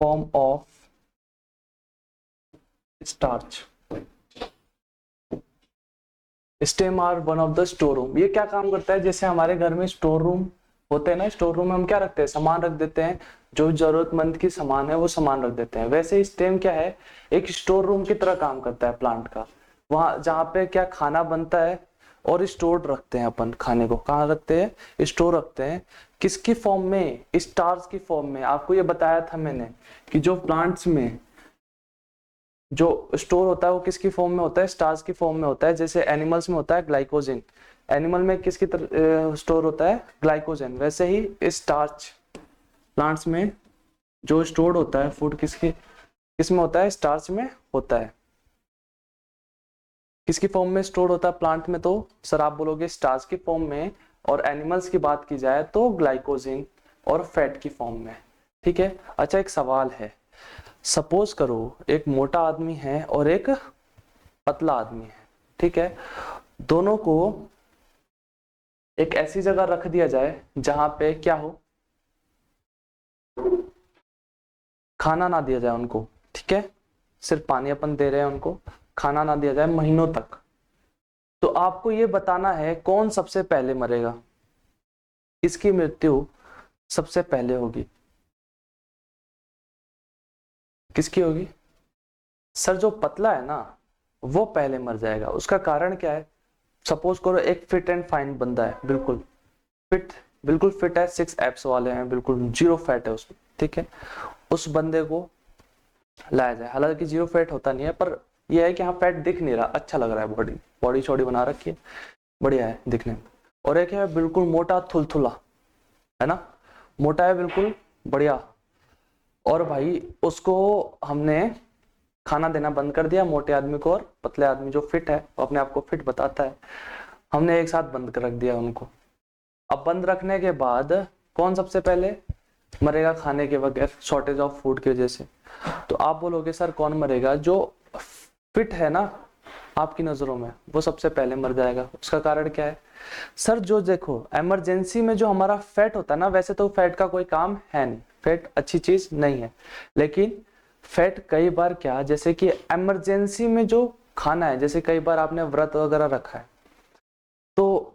form of starch। Stem are one of the store room, ये क्या काम करता है, जैसे हमारे घर में स्टोर रूम होते हैं ना, स्टोर रूम में हम क्या रखते हैं, सामान रख देते हैं, जो जरूरतमंद की सामान है वो सामान रख देते हैं। वैसे स्टेम क्या है, एक स्टोर रूम की तरह काम करता है प्लांट का। वहां जहाँ पे क्या खाना बनता है और स्टोर रखते हैं, अपन खाने को कहाँ रखते हैं, स्टोर रखते हैं। किसकी फॉर्म में, स्टार्च की फॉर्म में। आपको ये बताया था मैंने कि जो प्लांट्स में जो स्टोर होता है वो किसकी फॉर्म में होता है, स्टार्च की फॉर्म में होता है। जैसे एनिमल्स में होता है ग्लाइकोजन, एनिमल में किसकी स्टोर होता है, ग्लाइकोजन। वैसे ही स्टार्च प्लांट्स में जो स्टोर्ड होता है फूड किसमें होता है, स्टार्च में होता है। किसकी फॉर्म में स्टोर होता है प्लांट में, तो सर आप बोलोगे स्टार्च की फॉर्म में, और एनिमल्स की बात की जाए तो ग्लाइकोजन और फैट की फॉर्म में। ठीक है। अच्छा, एक सवाल है, सपोज करो एक मोटा आदमी है और एक पतला आदमी है, ठीक है। दोनों को एक ऐसी जगह रख दिया जाए जहां पे क्या हो, खाना ना दिया जाए उनको, ठीक है, सिर्फ पानी अपन दे रहे हैं उनको, खाना ना दिया जाए महीनों तक। तो आपको ये बताना है कौन सबसे पहले मरेगा, किसकी मृत्यु सबसे पहले होगी, किसकी होगी। सर जो पतला है ना वो पहले मर जाएगा। उसका कारण क्या है, सपोज करो एक फिट एंड फाइन बंदा है, बिल्कुल फिट, बिल्कुल फिट है, 6 एब्स वाले हैं, बिल्कुल जीरो फैट है उसमें, ठीक है। उस बंदे को लाया जाए, हालांकि जीरो फैट होता नहीं है, पर यह है कि हाँ फैट दिख नहीं रहा, अच्छा लग रहा है, बॉडी छोड़ी बना रखी है, बढ़िया है दिखने में। और एक है बिल्कुल मोटा थुलथुला, है ना, मोटा है बिल्कुल बढ़िया, और भाई उसको हमने खाना देना बंद कर दिया, मोटे आदमी को, और पतले आदमी जो फिट है वो अपने आप को फिट बताता है, हमने एक साथ बंद कर रख दिया उनको। अब बंद रखने के बाद कौन सबसे पहले मरेगा खाने के बगैर, शॉर्टेज ऑफ फूड की वजह से। तो आप बोलोगे सर कौन मरेगा, जो फिट है ना आपकी नजरों में वो सबसे पहले मर जाएगा। उसका कारण क्या है, सर जो देखो इमरजेंसी में जो हमारा फैट होता है ना, वैसे तो फैट का कोई काम है नहीं, फैट अच्छी चीज नहीं है, लेकिन फैट कई बार क्या, जैसे कि इमरजेंसी में जो खाना है, जैसे कई बार आपने व्रत वगैरह रखा है, तो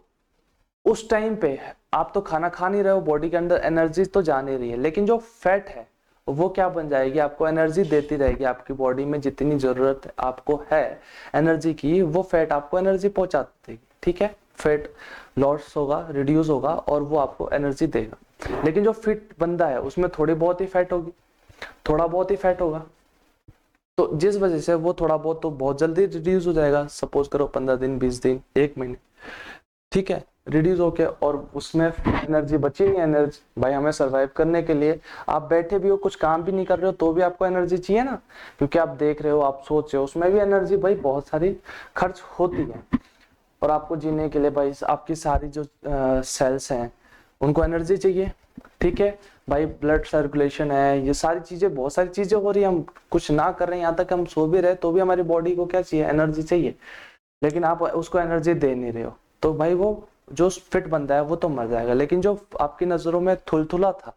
उस टाइम पे आप तो खाना खा नहीं रहे हो, बॉडी के अंदर एनर्जी तो जा नहीं रही है, लेकिन जो फैट है वो क्या बन जाएगी, आपको एनर्जी देती रहेगी। आपकी बॉडी में जितनी जरूरत आपको है एनर्जी की, वो फैट आपको एनर्जी पहुंचा देगी। ठीक है, फैट लॉस होगा, रिड्यूस होगा और वो आपको एनर्जी देगा। लेकिन जो फिट बंदा है उसमें थोड़ी बहुत ही फैट होगी, थोड़ा बहुत ही फैट होगा, तो जिस वजह से वो थोड़ा बहुत तो बहुत जल्दी रिड्यूस हो जाएगा। सपोज करो 15 दिन, 20 दिन, 1 महीने, ठीक है, रिड्यूस होके, और उसमें एनर्जी बची नहीं। एनर्जी भाई हमें सरवाइव करने के लिए, आप बैठे भी हो, कुछ काम भी नहीं कर रहे हो, तो भी आपको एनर्जी चाहिए ना, क्योंकि आप देख रहे हो, आप सोच रहे हो, उसमें भी एनर्जी भाई बहुत सारी खर्च होती है। और आपको जीने के लिए भाई आपकी सारी जो सेल्स हैं उनको एनर्जी चाहिए। ठीक है भाई, ब्लड सर्कुलेशन है, ये सारी चीजें, बहुत सारी चीजें हो रही है, हम कुछ ना कर रहे हैं, यहाँ तक हम सो भी रहे तो भी हमारी बॉडी को क्या चाहिए, एनर्जी चाहिए, लेकिन आप उसको एनर्जी दे नहीं रहे हो, तो भाई वो जो फिट बंदा है वो तो मर जाएगा। लेकिन जो आपकी नजरों में थुलथुला था,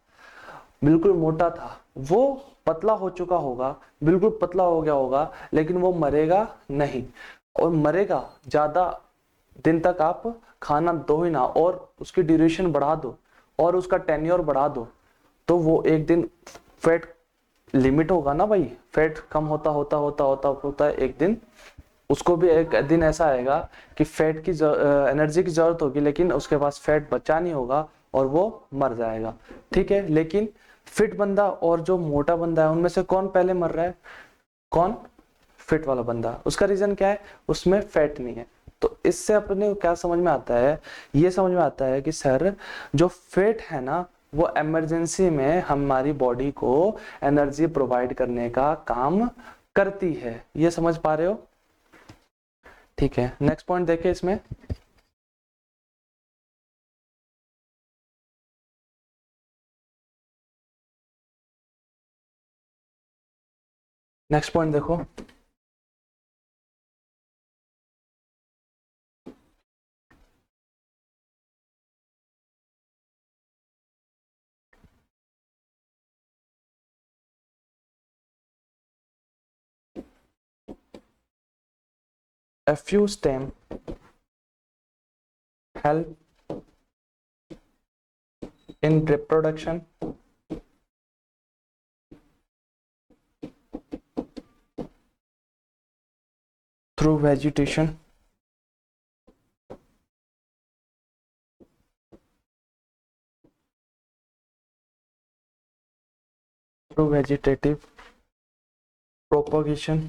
बिल्कुल मोटा था, वो पतला हो चुका होगा, बिल्कुल पतला हो गया होगा, लेकिन वो मरेगा नहीं। और मरेगा, ज्यादा दिन तक आप खाना दो ही ना, और उसकी ड्यूरेशन बढ़ा दो और उसका टेन्योर बढ़ा दो, तो वो एक दिन, फैट लिमिट होगा ना भाई, फैट कम होता होता होता होता होता एक दिन उसको भी एक दिन ऐसा आएगा कि फैट की एनर्जी की जरूरत होगी, लेकिन उसके पास फैट बचा नहीं होगा और वो मर जाएगा। ठीक है, लेकिन फिट बंदा और जो मोटा बंदा है उनमें से कौन पहले मर रहा है, कौन, फिट वाला बंदा। उसका रीजन क्या है, उसमें फैट नहीं है। तो इससे अपने को क्या समझ में आता है, ये समझ में आता है कि सर जो फैट है ना, वो इमरजेंसी में हमारी बॉडी को एनर्जी प्रोवाइड करने का काम करती है। ये समझ पा रहे हो? ठीक है, नेक्स्ट पॉइंट देखिए इसमें। नेक्स्ट पॉइंट देखो, a few stem help in reproduction through vegetation, through vegetative propagation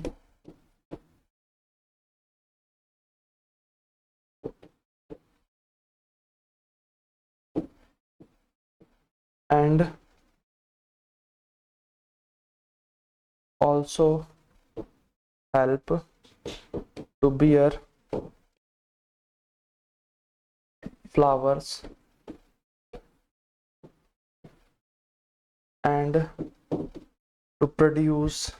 and also help to bear flowers and to produce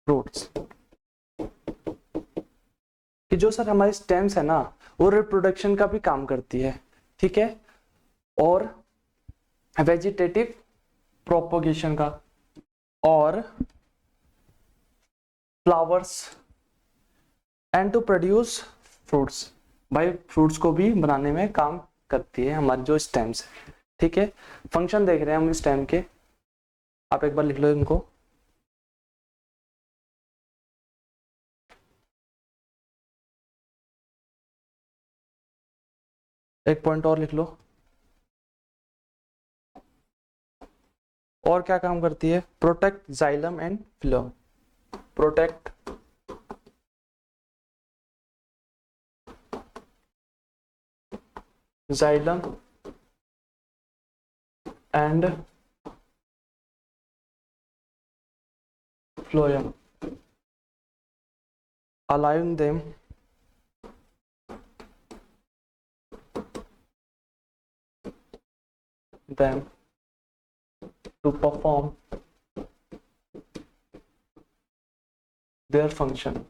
fruits। कि जो सर हमारी स्टेम्स है ना, वो रिप्रोडक्शन का भी काम करती है। ठीक है, और वेजिटेटिव प्रोपोगेशन का, और flowers and to produce fruits. भाई फ्रूट्स को भी बनाने में काम करती है हमारी जो स्टेम्स है। ठीक है, फंक्शन देख रहे हैं हम स्टेम के, आप एक बार लिख लो इनको। एक पॉइंट और लिख लो, और क्या काम करती है, protect xylem and phloem. Protect xylem and phloem, allowing them to perform their function।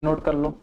Note कर लो।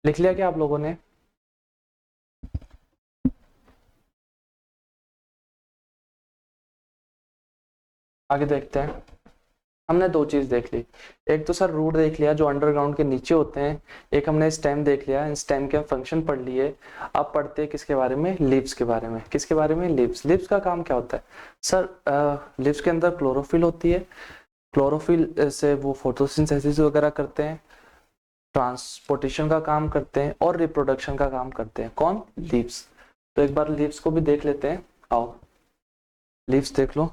लिख लिया क्या आप लोगों ने? आगे देखते हैं। हमने दो चीज देख ली। एक तो सर रूट देख लिया जो अंडरग्राउंड के नीचे होते हैं। एक हमने स्टेम देख लिया, स्टेम के फंक्शन पढ़ लिए। अब पढ़ते हैं किसके बारे में? लीव्स के बारे में। किसके बारे में? लीव्स। लीव्स का काम क्या होता है सर? लीव्स के अंदर क्लोरोफिल होती है। क्लोरोफिल से वो फोटोसिंथेसिस वगैरह करते हैं, ट्रांसपोर्टेशन का काम करते हैं और रिप्रोडक्शन का काम करते हैं। कौन? लीव्स। तो एक बार लीव्स को भी देख लेते हैं। आओ लीव्स देख लो।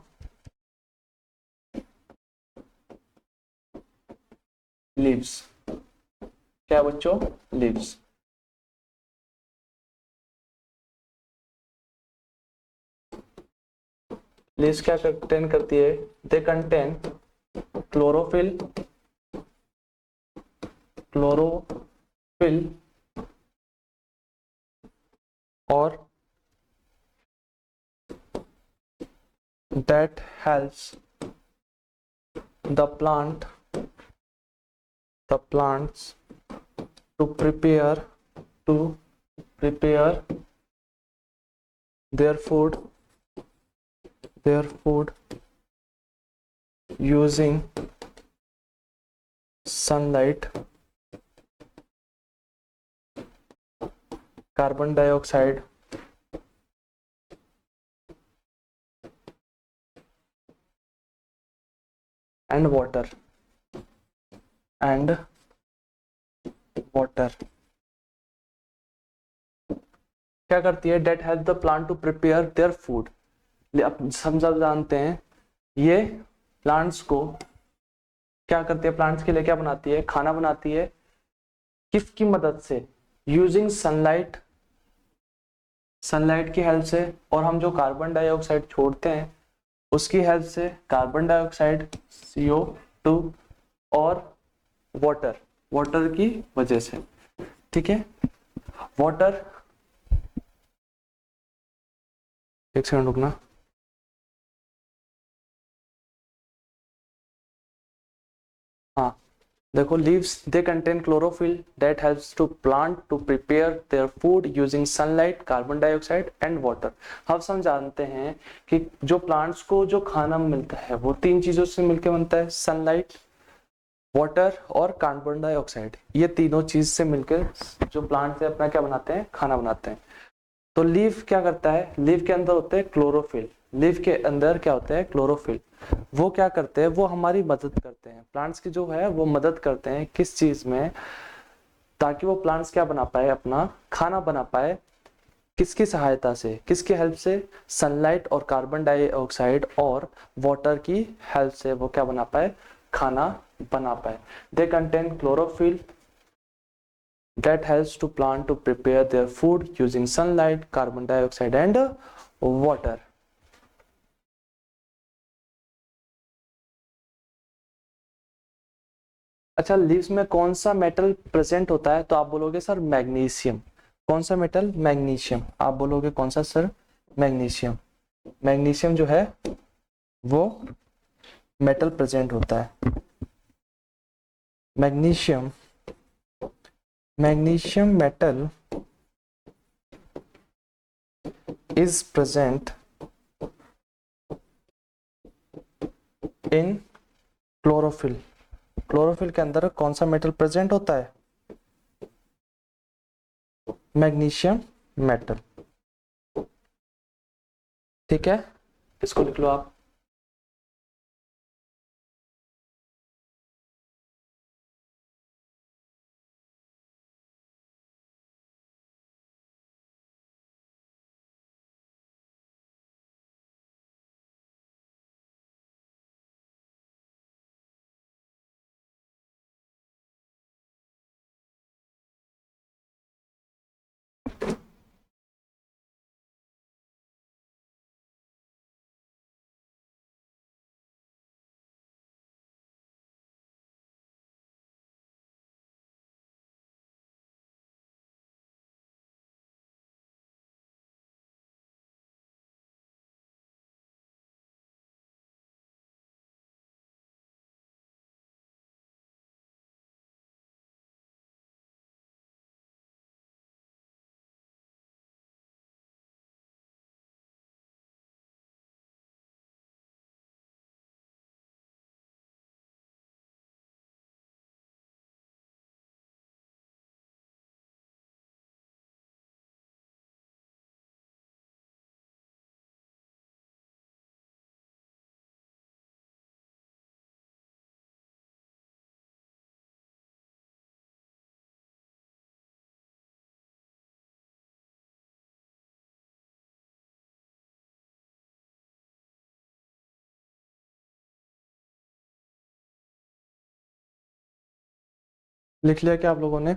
लीव्स क्या बच्चों? लीव्स। लीव्स क्या कंटेन करती है? दे कंटेन क्लोरोफिल, क्लोरोफिल और that helps the plants to prepare their food using sunlight, carbon dioxide and water क्या करती है? That help the plant to prepare their food. अब हम सब जानते हैं ये प्लांट्स को क्या करती है? प्लांट्स के लिए क्या बनाती है? खाना बनाती है। किसकी मदद से? यूजिंग सनलाइट, सनलाइट की हेल्प से। और हम जो कार्बन डाइऑक्साइड छोड़ते हैं उसकी हेल्प से, कार्बन डाइऑक्साइड CO2 और वाटर की वजह से। ठीक है, वाटर, एक सेकंड रुकना। हाँ देखो, leaves they contain chlorophyll that helps to plant to prepare their food using sunlight, carbon dioxide and water. हम जानते हैं कि जो प्लांट्स को जो खाना मिलता है वो तीन चीजों से मिलकर बनता है, सनलाइट, वाटर और कार्बन डाइऑक्साइड। ये तीनों चीज से मिलकर जो प्लांट से अपना क्या बनाते हैं? खाना बनाते हैं। तो लीफ क्या करता है? लीफ के अंदर होते हैं क्लोरोफिल। लीफ के अंदर क्या होता है? क्लोरोफिल। वो क्या करते हैं? वो हमारी मदद करते हैं, प्लांट्स की जो है वो मदद करते हैं किस चीज में? ताकि वो प्लांट्स क्या बना पाए? अपना खाना बना पाए। किसकी सहायता से? किसकी हेल्प से? सनलाइट और कार्बन डाइऑक्साइड और वाटर की हेल्प से वो क्या बना पाए? खाना बना पाए। दे contain chlorophyll that helps to plant to prepare their food using sunlight, carbon dioxide and water. अच्छा, लीव्स में कौन सा मेटल प्रेजेंट होता है? तो आप बोलोगे सर मैग्नीशियम। कौन सा मेटल? मैग्नीशियम। आप बोलोगे कौन सा सर? मैग्नीशियम। मैग्नीशियम जो है वो मेटल प्रेजेंट होता है। Magnesium metal is present in chlorophyll. Chlorophyll के अंदर कौन सा मेटल प्रेजेंट होता है? Magnesium metal. ठीक है, इसको लिख लो आप। लिख लिया क्या आप लोगों ने?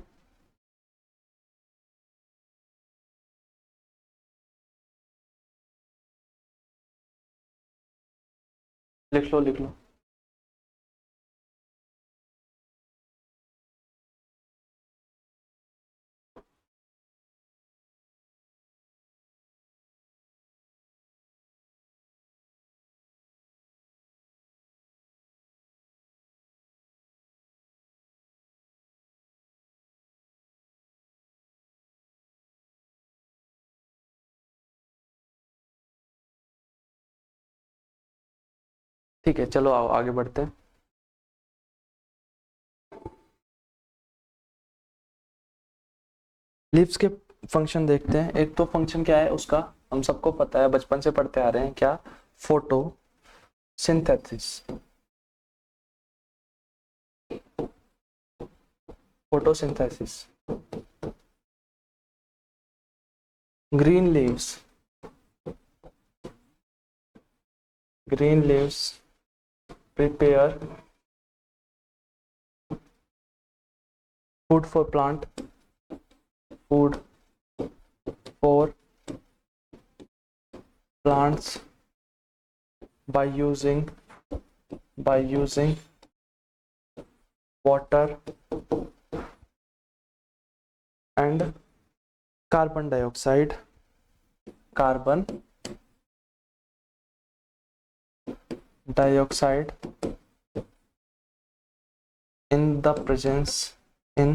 लिख लो लिख लो। ठीक है, चलो आओ आगे बढ़ते हैं। लीव्स के फंक्शन देखते हैं। एक तो फंक्शन क्या है उसका, हम सबको पता है, बचपन से पढ़ते आ रहे हैं, क्या? Photosynthesis. Photosynthesis. green leaves prepare food for plants by using water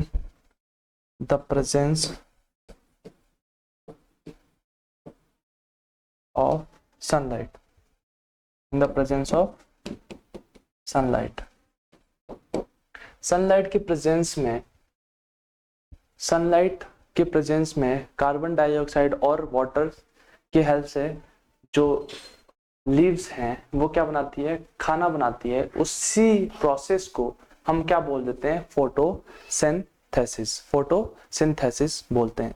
and carbon dioxide in the presence of sunlight. Sunlight के प्रेजेंस में कार्बन डाइऑक्साइड और वाटर की हेल्प से जो लीव्स हैं वो क्या बनाती है? खाना बनाती है। उसी प्रोसेस को हम क्या बोल देते हैं? फोटोसिंथेसिस बोलते हैं।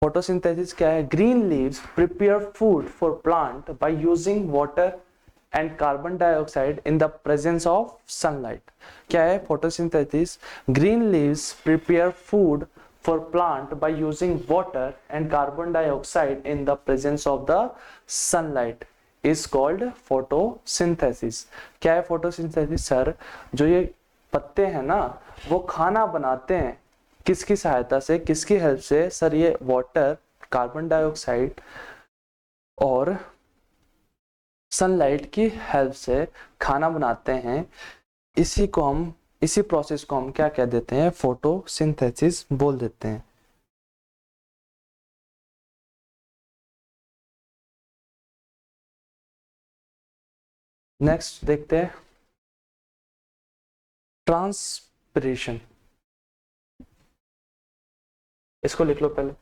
फोटोसिंथेसिस क्या है? Green leaves prepare food for plant by using water and carbon dioxide in the presence of sunlight. क्या है photosynthesis? Green leaves prepare food for plant by using water and carbon dioxide in the presence of the sunlight is called photosynthesis। क्या है फोटोसिंथेसिस सर? जो ये पत्ते हैं ना वो खाना बनाते हैं, किसकी सहायता से, किसकी हेल्प से सर? ये वाटर, कार्बन डाइऑक्साइड और सनलाइट की हेल्प से खाना बनाते हैं। इसी प्रोसेस को हम क्या कह देते हैं, फोटोसिंथेसिस बोल देते हैं। नेक्स्ट देखते हैं ट्रांसपिरेशन। इसको लिख लो पहले।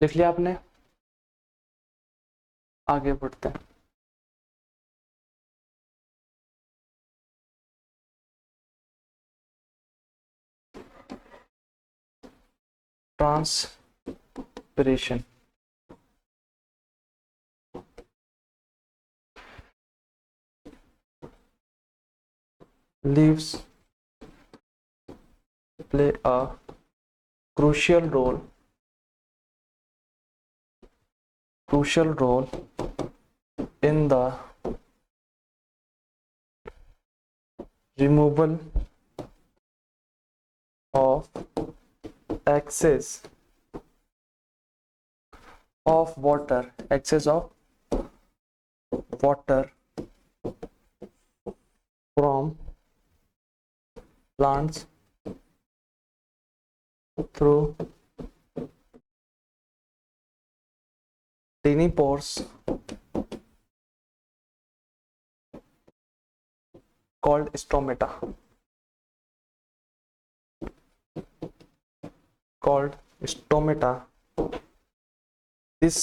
लिख लिया आपने, आगे बढ़ते हैं। Transpiration, leaves play a crucial role in the removal of excess of water from plants through tiny pores called stomata. This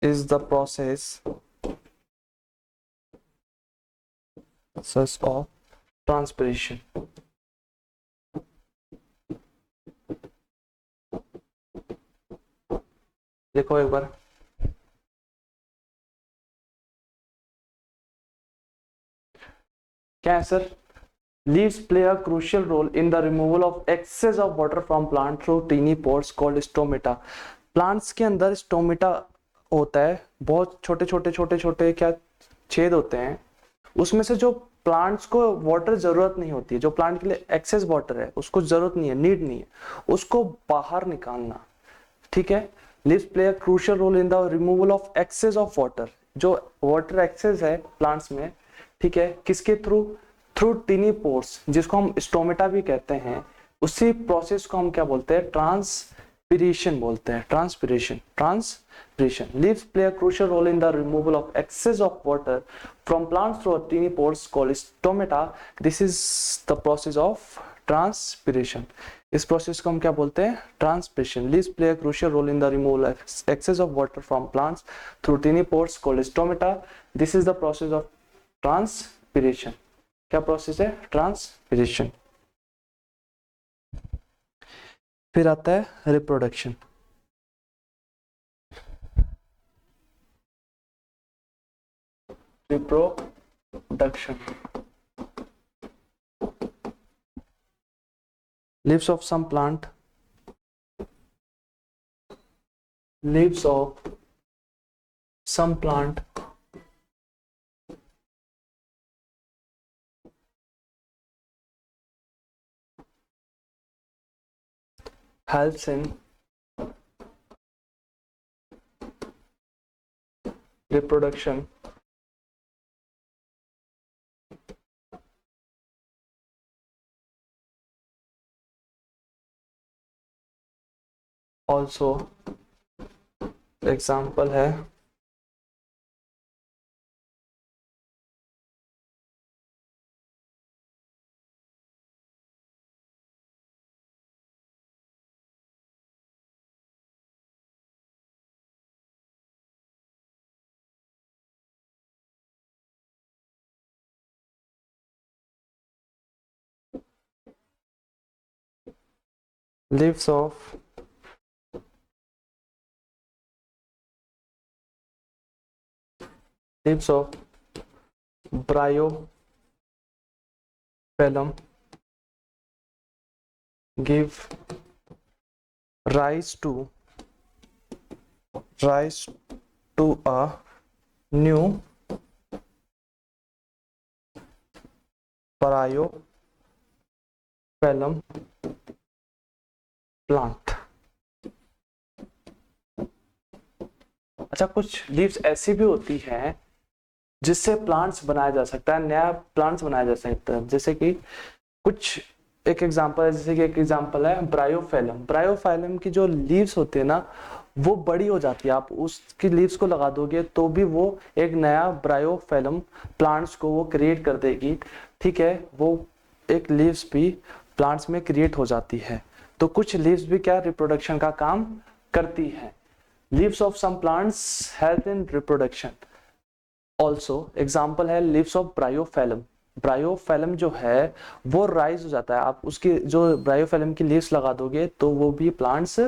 is the process of transpiration. देखो एक बार, क्या है sir? Leaves play a crucial role in the removal of excess of water from plant through tiny pores called stomata. Plants के अंदर स्टोमेटा होता है, बहुत छोटे छोटे छोटे छोटे क्या छेद होते हैं, उसमें से जो प्लांट्स को वाटर जरूरत नहीं होती है, जो प्लांट के लिए एक्सेस वाटर है, उसको जरूरत नहीं है, नीड नहीं है, उसको बाहर निकालना। ठीक है, leaves play a crucial role in the removal of excess of water, जो वाटर एक्सेस है प्लांट्स में, ठीक है, किसके थ्रू? थ्रू टिनी पोर्स, जिसको हम स्टोमेटा भी कहते हैं। उसी प्रोसेस को हम क्या बोलते हैं? ट्रांसपिरेशन बोलते हैं। Transpiration leaves play a crucial role in the removal of excess of water from plants through tiny pores called stomata. This is the process of transpiration. इस प्रोसेस को हम क्या बोलते हैं? Transpiration. Leaves play a crucial role in the removal of excess of water from plants through tiny pores called stomata. This is the process of transpiration. क्या प्रोसेस है? ट्रांसपिरेशन। फिर आता है reproduction. Reproduction, leaves of some plant helps in reproduction also। Example है leaves of bryophyllum give rise to a new bryophyllum plant। अच्छा, कुछ लीव्स ऐसी भी होती हैं जिससे प्लांट्स बनाया जा सकता है, नया प्लांट्स बनाया जा सकता है। जैसे कि कुछ एक एग्जांपल है, जैसे कि एक एग्जांपल है ब्रायोफाइलम। ब्रायोफाइलम की जो लीव्स होती है ना, वो बड़ी हो जाती है। आप उसकी लीव्स को लगा दोगे तो भी वो एक नया ब्रायोफाइलम प्लांट्स को वो क्रिएट कर देगी। ठीक है, वो एक लीव्स भी प्लांट्स में क्रिएट हो जाती है। तो कुछ लीव्स भी क्या रिप्रोडक्शन का काम करती है। Leaves of some plants help in reproduction also. Example है लीव्स ऑफ ब्रायोफाइलम। ब्रायोफाइलम जो है वो राइज हो जाता है। आप उसकी जो ब्रायोफाइलम की लीव्स लगा दोगे तो वो भी प्लांट्स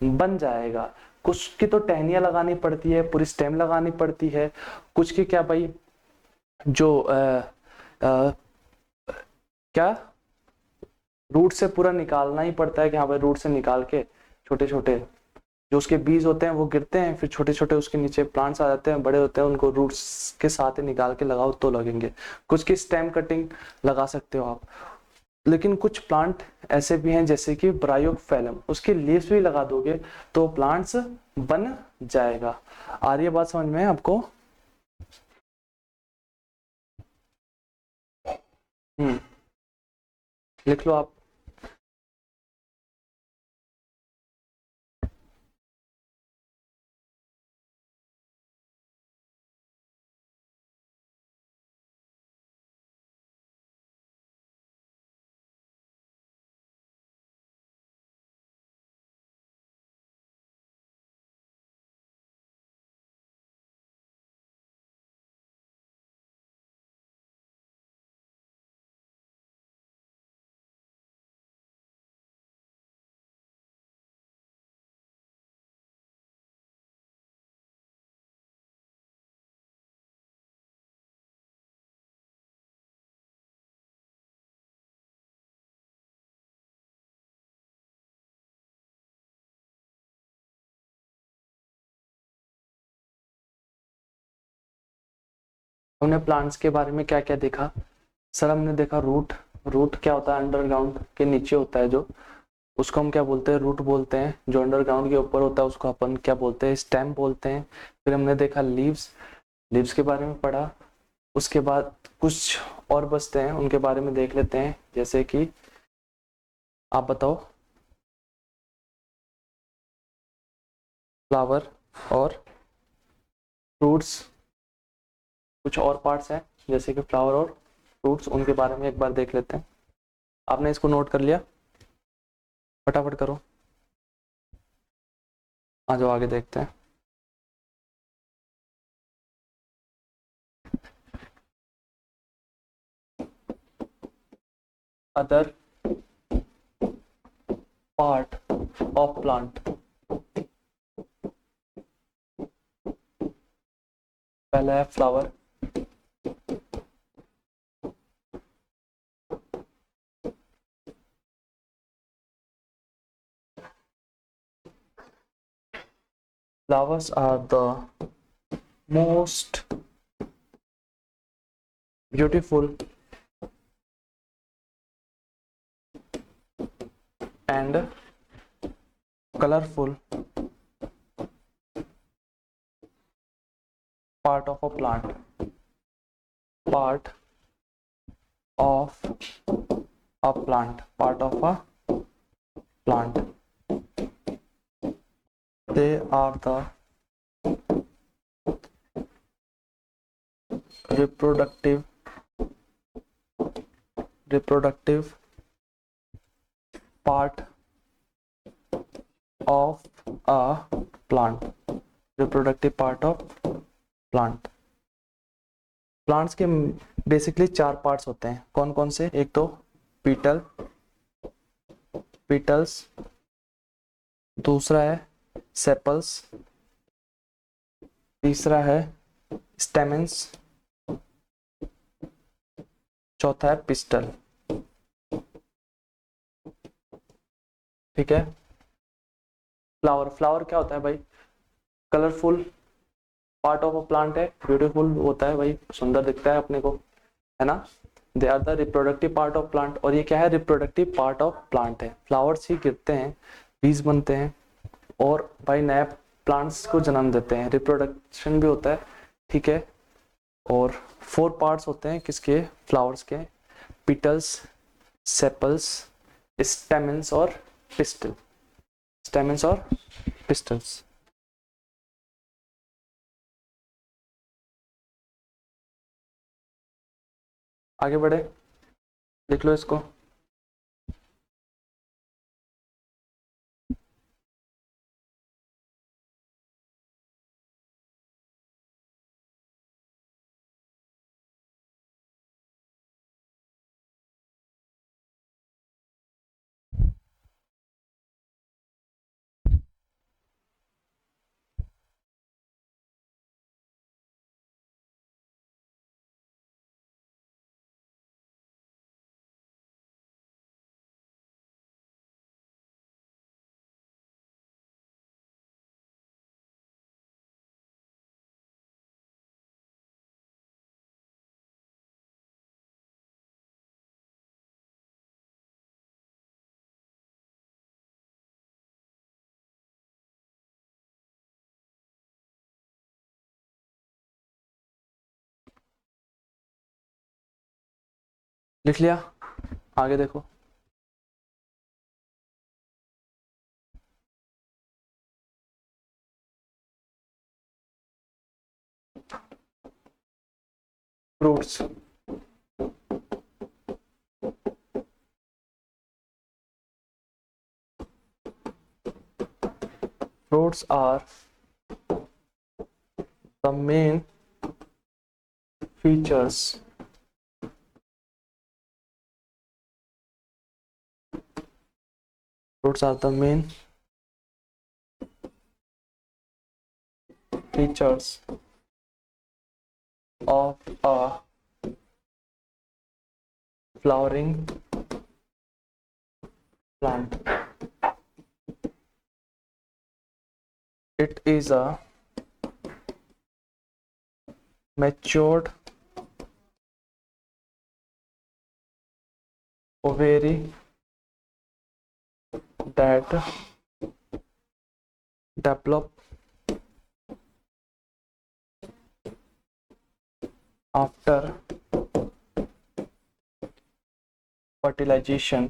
बन जाएगा। कुछ की तो टहनियां लगानी पड़ती है, पूरी स्टेम लगानी पड़ती है। कुछ की क्या भाई, जो क्या रूट से पूरा निकालना ही पड़ता है कि हाँ भाई रूट से निकाल के छोटे छोटे जो उसके बीज होते हैं वो गिरते हैं, फिर छोटे छोटे उसके नीचे प्लांट्स आ जाते हैं, बड़े होते हैं, उनको रूट्स के साथ ही निकाल के लगाओ तो लगेंगे। कुछ की स्टेम कटिंग लगा सकते हो आप। लेकिन कुछ प्लांट ऐसे भी हैं जैसे कि ब्रायोफाइलम, उसके लीव्स भी लगा दोगे तो प्लांट्स बन जाएगा। आ रही है बात समझ में आपको? लिख लो आप। हमने प्लांट्स के बारे में क्या क्या देखा सर? हमने देखा रूट। रूट क्या होता है? अंडरग्राउंड के नीचे होता है जो, उसको हम क्या बोलते हैं? रूट बोलते हैं। जो अंडरग्राउंड के ऊपर होता है उसको अपन क्या बोलते हैं? स्टेम बोलते हैं। फिर हमने देखा लीव्स, लीव्स के बारे में पढ़ा। उसके बाद कुछ और बचते हैं, उनके बारे में देख लेते हैं। जैसे कि आप बताओ। फ्लावर और फ्रूट्स, कुछ और पार्ट्स हैं जैसे कि फ्लावर और फ्रूट्स, उनके बारे में एक बार देख लेते हैं। आपने इसको नोट कर लिया? फटाफट करो, आ जाओ आगे देखते हैं। अदर पार्ट ऑफ प्लांट, पहला है flower, flowers are the most beautiful and colorful part of a plant. Part of a plant. Part of a plant. They are the reproductive part of a plant. Reproductive part of plant. Plants के बेसिकली 4 पार्ट्स होते हैं। कौन कौन से? एक तो पीटल्स, दूसरा है सेपल्स, तीसरा है स्टेमेंस, चौथा है पिस्टल। ठीक है। फ्लावर, फ्लावर क्या होता है भाई? Colourful part of a plant है, ब्यूटीफुल होता है भाई, सुंदर दिखता है अपने को, है ना। They are the reproductive part of plant, और ये क्या है? रिप्रोडक्टिव पार्ट ऑफ प्लांट है। फ्लावर्स ही गिरते हैं, बीज बनते हैं और भाई नए प्लांट्स को जन्म देते हैं, रिप्रोडक्शन भी होता है। ठीक है। और 4 पार्ट्स होते हैं किसके? फ्लावर्स के, पिटल्स, सेपल्स, स्टेमेंस और पिस्टल, स्टेमेंस और पिस्टल्स। आगे बढ़े, देख लो इसको। लिख लिया? आगे देखो। Fruits, fruits are the main features fruits are the main features of a flowering plant. It is a matured ovary that develop after fertilization.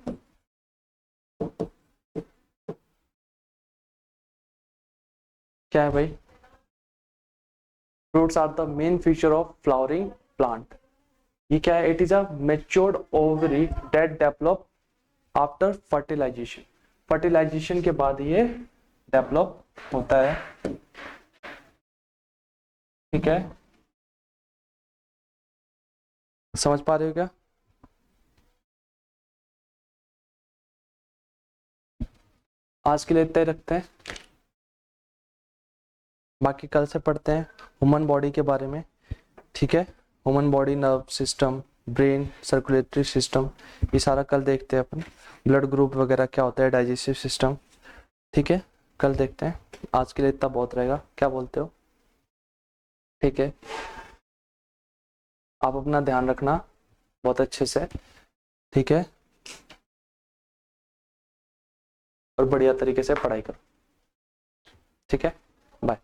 क्या है भाई? Fruits are the main feature of flowering plant. ये क्या है? It is a matured ovary that develop after fertilization. Fertilization के बाद ये डेवलप होता है। ठीक है, समझ पा रहे हो क्या? आज के लिए इतना ही रखते हैं, बाकी कल से पढ़ते हैं ह्यूमन बॉडी के बारे में। ठीक है, human body, nerve system, brain, circulatory system, ये सारा कल देखते हैं अपन। ब्लड ग्रुप वगैरह क्या होता है, डाइजेस्टिव सिस्टम। ठीक है, कल देखते हैं। आज के लिए इतना बहुत रहेगा, क्या बोलते हो? ठीक है, आप अपना ध्यान रखना बहुत अच्छे से। ठीक है, और बढ़िया तरीके से पढ़ाई करो। ठीक है, बाय।